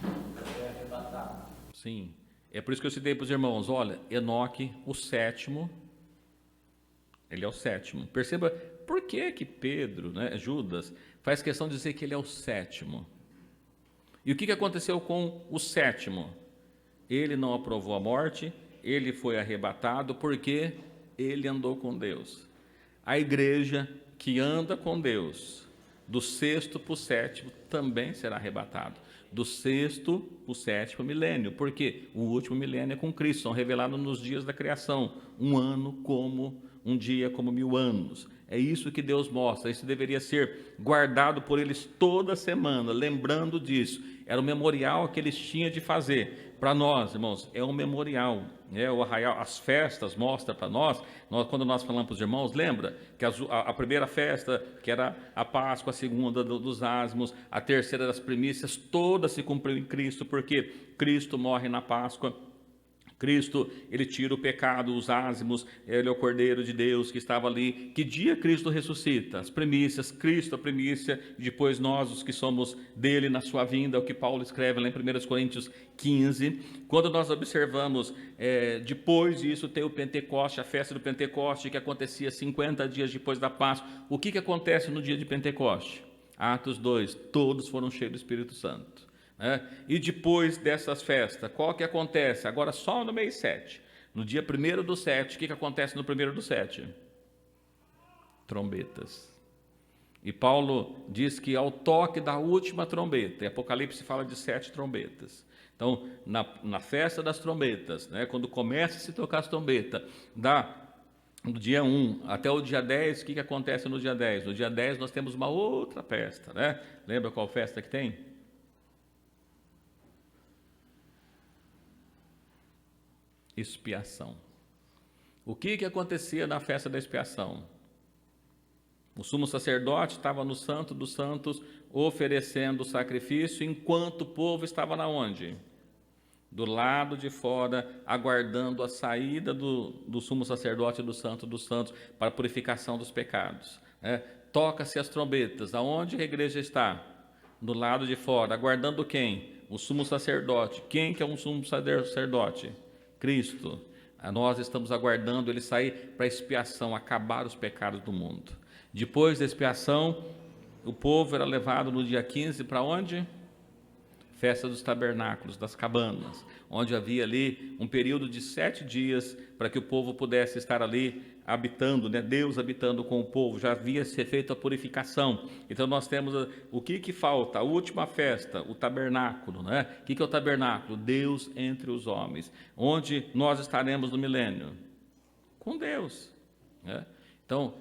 ele foi arrebatado. sim. É por isso que eu citei para os irmãos, olha, Enoque, o 7º, ele é o 7º. Perceba por que Pedro, né, Judas, faz questão de dizer que ele é o 7º. E o que aconteceu com o 7º? Ele não aprovou a morte, ele foi arrebatado porque ele andou com Deus. A igreja que anda com Deus, do 6º para o 7º, também será arrebatado. Do 6º para o 7º milênio, porque o último milênio é com Cristo, são revelados nos dias da criação, um dia como 1000 anos. É isso que Deus mostra, isso deveria ser guardado por eles toda semana, lembrando disso. Era o memorial que eles tinham de fazer. Para nós, irmãos, é um memorial. O arraial, as festas mostram para nós, quando nós falamos para os irmãos, lembra que a primeira festa, que era a Páscoa, a segunda dos ázimos, a terceira das primícias, toda se cumpriu em Cristo, porque Cristo morre na Páscoa. Cristo, ele tira o pecado, os ázimos, ele é o Cordeiro de Deus que estava ali. Que dia Cristo ressuscita? As primícias, Cristo a primícia, e depois nós, os que somos dele na sua vinda, é o que Paulo escreve lá em 1 Coríntios 15. Quando nós observamos, depois disso tem o Pentecoste, a festa do Pentecoste, que acontecia 50 dias depois da Páscoa. O que acontece no dia de Pentecoste? Atos 2, todos foram cheios do Espírito Santo. E depois dessas festas, qual que acontece? Agora só no mês 7, no dia 1º do 7, o que acontece no 1º do 7? Trombetas. E Paulo diz que ao toque da última trombeta, em Apocalipse fala de 7 trombetas. Então, na festa das trombetas, quando começa a se tocar as trombetas, do dia 1 até o dia 10, o que acontece no dia 10? No dia 10 nós temos uma outra festa, Lembra qual festa que tem? Expiação. O que acontecia na festa da expiação? O sumo sacerdote estava no Santo dos Santos oferecendo o sacrifício, enquanto o povo estava na onde? Do lado de fora, aguardando a saída do sumo sacerdote do Santo dos Santos para a purificação dos pecados. Toca-se as trombetas. Aonde a igreja está? Do lado de fora, aguardando quem? O sumo sacerdote. Quem que é um sumo sacerdote? Cristo. Nós estamos aguardando ele sair para a expiação, acabar os pecados do mundo. Depois da expiação, o povo era levado no dia 15 para onde? Festa dos tabernáculos, das cabanas, onde havia ali um período de 7 dias para que o povo pudesse estar ali habitando, Deus habitando com o povo. Já havia se feito a purificação. Então nós temos o que falta? A última festa, o tabernáculo, O que é o tabernáculo? Deus entre os homens. Onde nós estaremos no milênio? Com Deus, Então,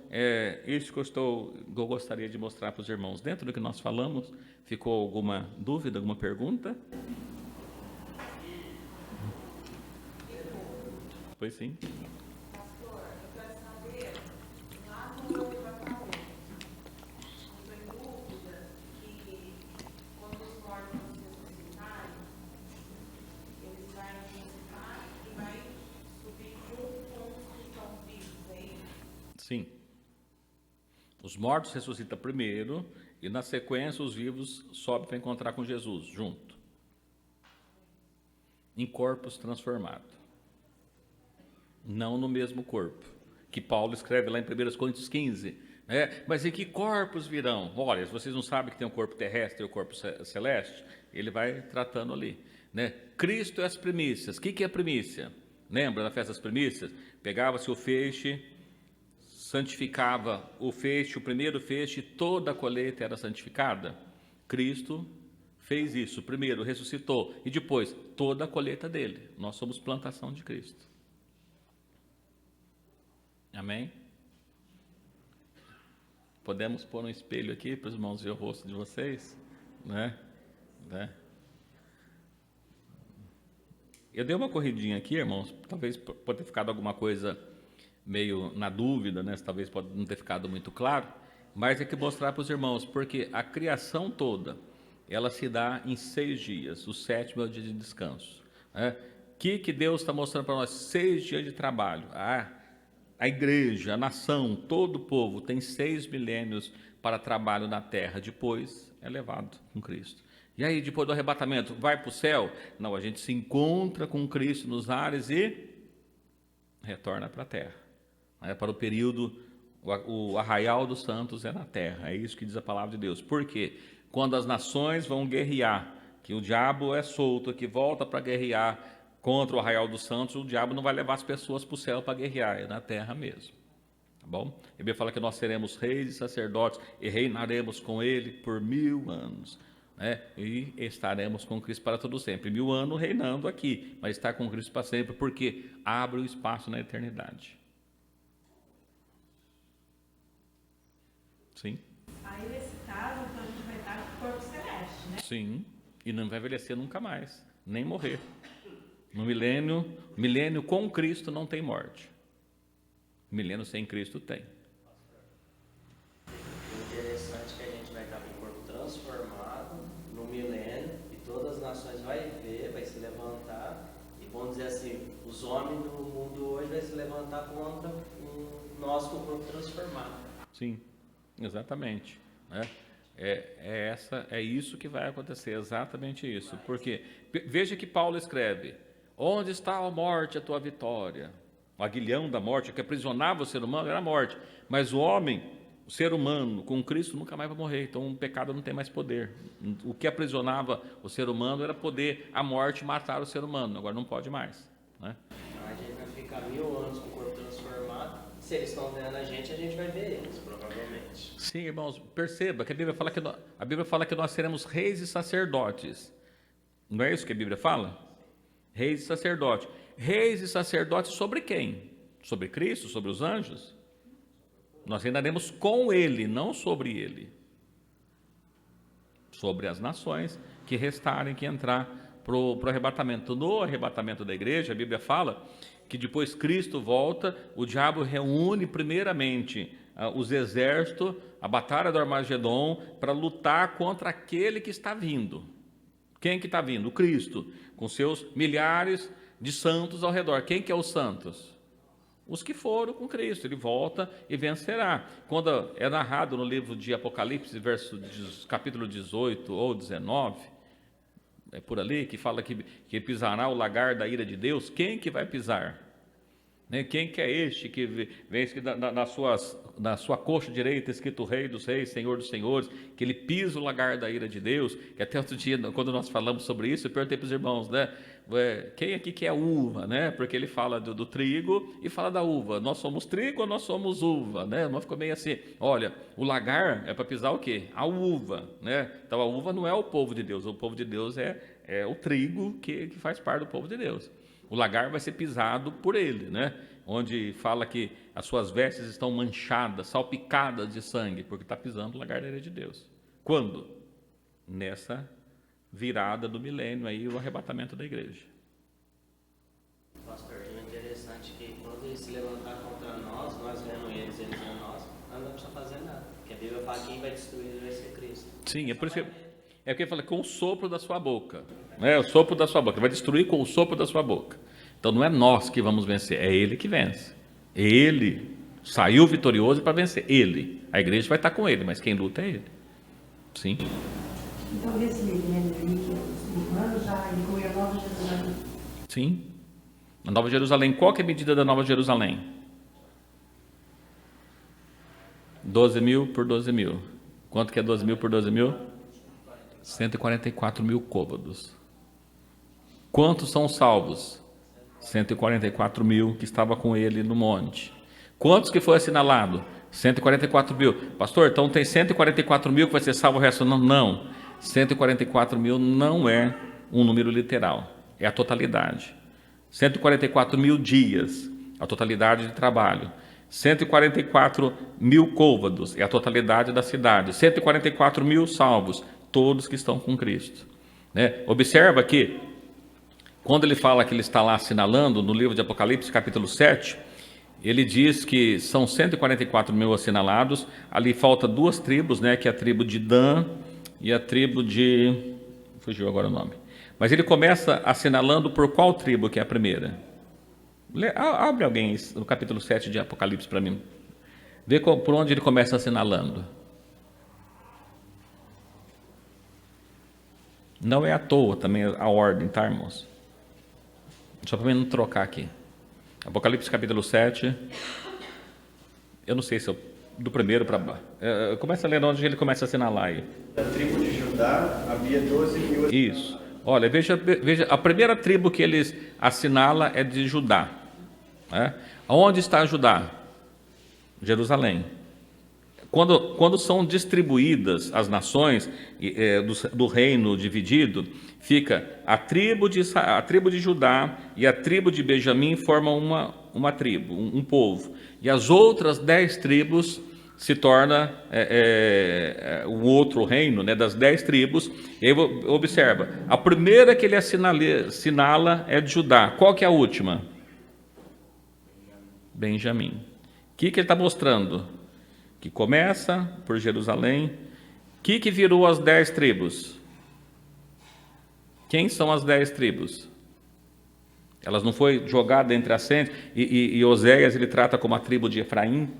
isso que eu gostaria de mostrar para os irmãos. Dentro do que nós falamos, ficou alguma dúvida, alguma pergunta? Pois sim. Pastor, eu quero saber, lá no Novo Testamento, não tem dúvida que quando os mortos ressuscitarem, eles vão ressuscitar e vai subir junto com os que estão vivos, é isso? Sim. Os mortos ressuscitam primeiro e, na sequência, os vivos sobem para encontrar com Jesus, junto. Em corpos transformados. não no mesmo corpo, que Paulo escreve lá em 1 Coríntios 15, mas em que corpos virão? Olha, se vocês não sabem que tem um corpo terrestre e um corpo celeste, ele vai tratando ali, né? Cristo é as primícias. O que é a primícia? Lembra da festa das primícias? Pegava-se o feixe, santificava o feixe, o primeiro feixe, toda a colheita era santificada. Cristo fez isso, primeiro ressuscitou e depois toda a colheita dele. Nós somos plantação de Cristo. Amém? Podemos pôr um espelho aqui para os irmãos ver o rosto de vocês, né? Eu dei uma corridinha aqui, irmãos, talvez pode ter ficado alguma coisa meio na dúvida, né? Talvez pode não ter ficado muito claro, mas é que mostrar para os irmãos, porque a criação toda, ela se dá em 6 dias, o 7º é o dia de descanso, né? Que Deus está mostrando para nós? 6 dias de trabalho. A igreja, a nação, todo o povo tem 6 milênios para trabalho na terra, depois é levado com Cristo. E aí, depois do arrebatamento, vai para o céu? Não, a gente se encontra com Cristo nos ares e retorna para a terra. Para o período, o arraial dos santos é na terra, é isso que diz a palavra de Deus. Por quê? Quando as nações vão guerrear, que o diabo é solto, que volta para guerrear contra o arraial dos santos, o diabo não vai levar as pessoas para o céu para guerrear, é na terra mesmo. Tá bom? A Bíblia fala que nós seremos reis e sacerdotes e reinaremos com ele por 1000 anos. E estaremos com Cristo para todo sempre. 1000 anos reinando aqui, mas estar com Cristo para sempre, porque abre o espaço na eternidade. Sim? Aí, nesse caso, então a gente vai estar com o corpo celeste, né? Sim, e não vai envelhecer nunca mais, nem morrer. No milênio com Cristo não tem morte. Milênio sem Cristo tem. Interessante que a gente vai estar com o corpo transformado no milênio e todas as nações vai ver, vai se levantar e vamos dizer assim, os homens do mundo hoje vai se levantar contra nós com o corpo transformado. Sim, exatamente, né? É isso que vai acontecer, exatamente isso. Porque veja que Paulo escreve: onde está a morte, a tua vitória? O aguilhão da morte, que aprisionava o ser humano, era a morte. Mas o homem, o ser humano, com Cristo nunca mais vai morrer. Então o pecado não tem mais poder. O que aprisionava o ser humano era poder, a morte, matar o ser humano. Agora não pode mais, né? A gente vai ficar 1000 anos com o corpo transformado. Se eles estão vendo a gente vai ver eles, provavelmente. Sim, irmãos, perceba que a Bíblia fala que nós seremos reis e sacerdotes. Não é isso que a Bíblia fala? Reis e sacerdotes. Reis e sacerdotes sobre quem? Sobre Cristo? Sobre os anjos? Nós reinaremos com Ele, não sobre Ele. Sobre as nações que restarem, que entrar para o arrebatamento. No arrebatamento da igreja, a Bíblia fala que depois Cristo volta, o diabo reúne primeiramente os exércitos, a batalha do Armagedon, para lutar contra aquele que está vindo. Quem que está vindo? O Cristo, com seus milhares de santos ao redor. Quem que é os santos? Os que foram com Cristo. Ele volta e vencerá. Quando é narrado no livro de Apocalipse, capítulo 18 ou 19, é por ali, que fala que pisará o lagar da ira de Deus. Quem que vai pisar? Quem que é este que vem na sua coxa direita escrito Rei dos Reis, Senhor dos Senhores, que ele pisa o lagar da ira de Deus? Que até outro dia, quando nós falamos sobre isso, eu perguntei para os irmãos, quem aqui que é uva, né? Porque ele fala do trigo e fala da uva. Nós somos trigo ou nós somos uva, né? Nós ficou meio assim, olha, o lagar é para pisar o quê? A uva, né? Então a uva não é o povo de Deus, o povo de Deus é o trigo que faz parte do povo de Deus. O lagar vai ser pisado por ele, né? Onde fala que as suas vestes estão manchadas, salpicadas de sangue, porque está pisando o lagar da ira de Deus. Quando? Nessa virada do milênio aí, o arrebatamento da igreja. Pastor, é interessante que quando eles se levantar contra nós vendo eles vendo nós não precisa fazer nada. Porque a Bíblia fala que quem vai destruir vai ser Cristo. Sim, é por isso que ele fala com o sopro da sua boca, né? O sopro da sua boca, ele vai destruir com o sopro da sua boca. Então não é nós que vamos vencer, é ele que vence. Ele saiu vitorioso para vencer, ele. A igreja vai estar com ele, mas quem luta é ele. Sim. Então nesse milênio aí, que os humanos já incluem a Nova Jerusalém. Sim. Na Nova Jerusalém, qual que é a medida da Nova Jerusalém? 12 mil por 12 mil. Quanto que é 12 mil por 12 mil? 144 mil côvados. Quantos são salvos? 144 mil que estava com ele no monte. Quantos que foi assinalado? 144 mil. Pastor, então tem 144 mil que vai ser salvo o resto? Não, não. 144 mil não é um número literal, é a totalidade. 144 mil dias, a totalidade de trabalho. 144 mil côvados, é a totalidade da cidade. 144 mil salvos, todos que estão com Cristo. Observa que, quando ele fala que ele está lá assinalando, no livro de Apocalipse, capítulo 7, ele diz que são 144 mil assinalados, ali falta duas tribos, que é a tribo de Dan e a tribo de... fugiu agora o nome. Mas ele começa assinalando por qual tribo que é a primeira? Abre alguém no capítulo 7 de Apocalipse para mim. Vê por onde ele começa assinalando. Não é à toa também a ordem, tá, irmãos? Só para mim não trocar aqui. Apocalipse capítulo 7. Eu não sei se eu... do primeiro para baixo. Começa a ler onde ele começa a assinalar aí. Da tribo de Judá havia 12 mil. Isso. Olha, veja, a primeira tribo que eles assinala é de Judá. Onde está Judá? Jerusalém. Quando são distribuídas as nações do reino dividido, fica a tribo de Judá e a tribo de Benjamim formam uma tribo, um povo. E as outras 10 tribos se torna o outro reino, das 10 tribos. E aí observa, a primeira que ele assinala é de Judá. Qual que é a última? Benjamim. O que ele está mostrando? Que começa por Jerusalém. O que virou as 10 tribos? Quem são as 10 tribos? Elas não foi jogada entre as 100, e Oséias ele trata como a tribo de Efraim.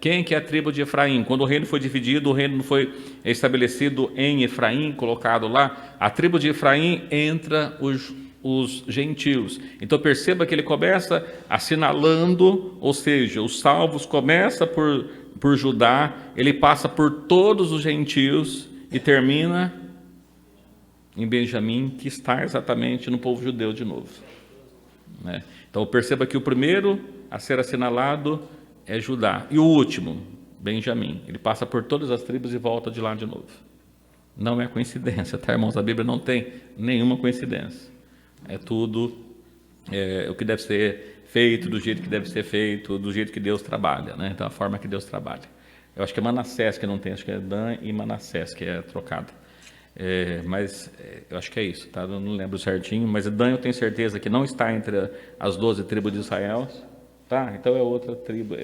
Quem que é a tribo de Efraim? Quando o reino foi dividido, o reino não foi estabelecido em Efraim, colocado lá. A tribo de Efraim entra os gentios. Então perceba que ele começa assinalando, ou seja, os salvos começa por Judá, ele passa por todos os gentios e termina em Benjamim, que está exatamente no povo judeu de novo. Então perceba que o primeiro a ser assinalado é Judá, e o último, Benjamim. Ele passa por todas as tribos e volta de lá de novo. Não é coincidência, tá, irmãos? A Bíblia não tem nenhuma coincidência. É tudo o que deve ser feito, do jeito que deve ser feito, do jeito que Deus trabalha, Então, a forma que Deus trabalha. Eu acho que é Manassés que não tem, acho que é Dan e Manassés que é trocado. Mas eu acho que é isso, tá? Eu não lembro certinho, mas Dan eu tenho certeza que não está entre as 12 tribos de Israel, tá? Então é outra tribo,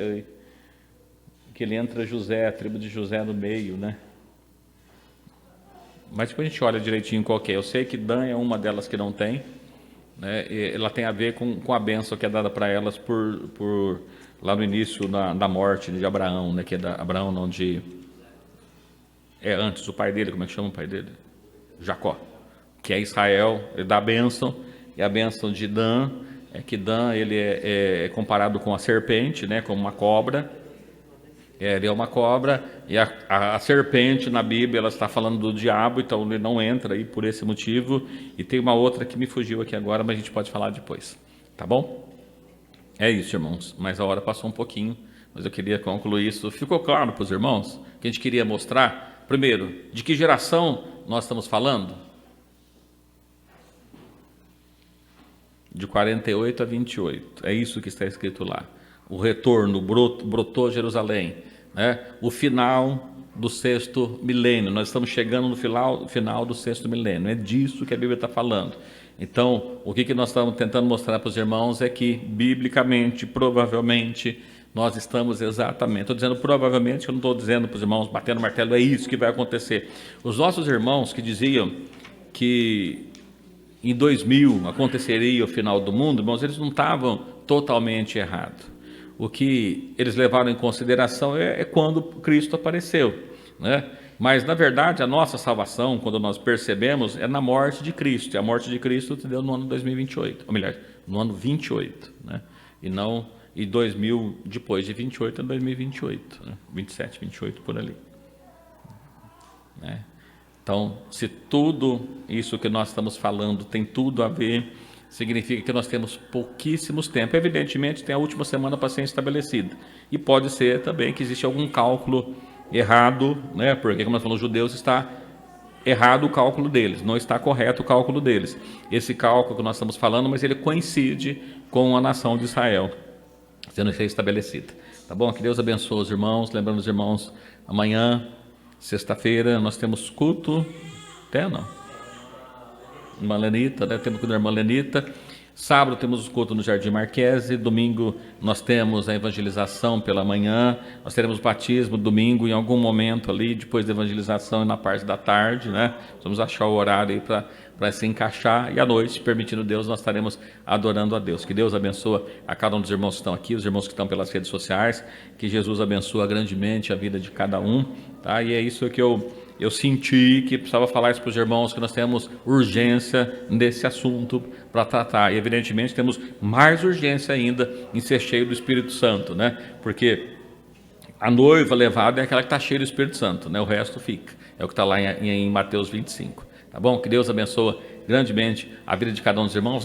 que ele entra José, a tribo de José no meio, Mas depois a gente olha direitinho qual que é. Eu sei que Dan é uma delas que não tem, ela tem a ver com a bênção que é dada para elas por lá no início da morte de Abraão, que é Abraão não de... antes o pai dele, como é que chama o pai dele? Jacó, que é Israel, ele dá a bênção, e a bênção de Dan é que Dan ele é comparado com a serpente, como uma cobra. Ele é uma cobra, e a serpente na Bíblia ela está falando do diabo, então ele não entra aí por esse motivo. E tem uma outra que me fugiu aqui agora, mas a gente pode falar depois, tá bom? É isso, irmãos, mas a hora passou um pouquinho, mas eu queria concluir isso. Ficou claro para os irmãos que a gente queria mostrar? Primeiro, de que geração nós estamos falando? De 48 a 28, é isso que está escrito lá. O retorno, brotou Jerusalém, o final do 6º milênio. Nós estamos chegando no final do 6º milênio, é disso que a Bíblia está falando. Então, o que nós estamos tentando mostrar para os irmãos é que, biblicamente, provavelmente, nós estamos exatamente, estou dizendo provavelmente, eu não estou dizendo para os irmãos, batendo martelo, é isso que vai acontecer. Os nossos irmãos que diziam que em 2000 aconteceria o final do mundo, irmãos, eles não estavam totalmente errados. O que eles levaram em consideração é quando Cristo apareceu, Mas, na verdade, a nossa salvação, quando nós percebemos, é na morte de Cristo. E a morte de Cristo se deu no ano 2028, ou melhor, no ano 28, né? E 2000, depois de 28 é 2028, né? 27, 28, por ali. Né? Então, se tudo isso que nós estamos falando tem tudo a ver, significa que nós temos pouquíssimos tempos. Evidentemente, tem a última semana para ser estabelecida. E pode ser também que existe algum cálculo errado, né? Porque, como nós falamos, os judeus está errado o cálculo deles, não está correto o cálculo deles. Esse cálculo que nós estamos falando, mas ele coincide com a nação de Israel sendo estabelecida. Tá bom? Que Deus abençoe os irmãos. Lembrando os irmãos, amanhã, sexta-feira, nós temos culto, até não? Irmã Lenita, né? Temos culto da irmã Lenita. Sábado temos o culto no Jardim Marquese. Domingo nós temos a evangelização pela manhã. Nós teremos o batismo domingo em algum momento ali, depois da evangelização e na parte da tarde, né? Vamos achar o horário aí para se encaixar. E à noite, permitindo Deus, nós estaremos adorando a Deus. Que Deus abençoe a cada um dos irmãos que estão aqui, os irmãos que estão pelas redes sociais. Que Jesus abençoe grandemente a vida de cada um, tá? E é isso que eu senti que precisava falar isso para os irmãos, que nós temos urgência nesse assunto para tratar. E, evidentemente, temos mais urgência ainda em ser cheio do Espírito Santo, né? Porque a noiva levada é aquela que está cheia do Espírito Santo, né? O resto fica. É o que está lá em Mateus 25. Tá bom? Que Deus abençoe grandemente a vida de cada um dos irmãos.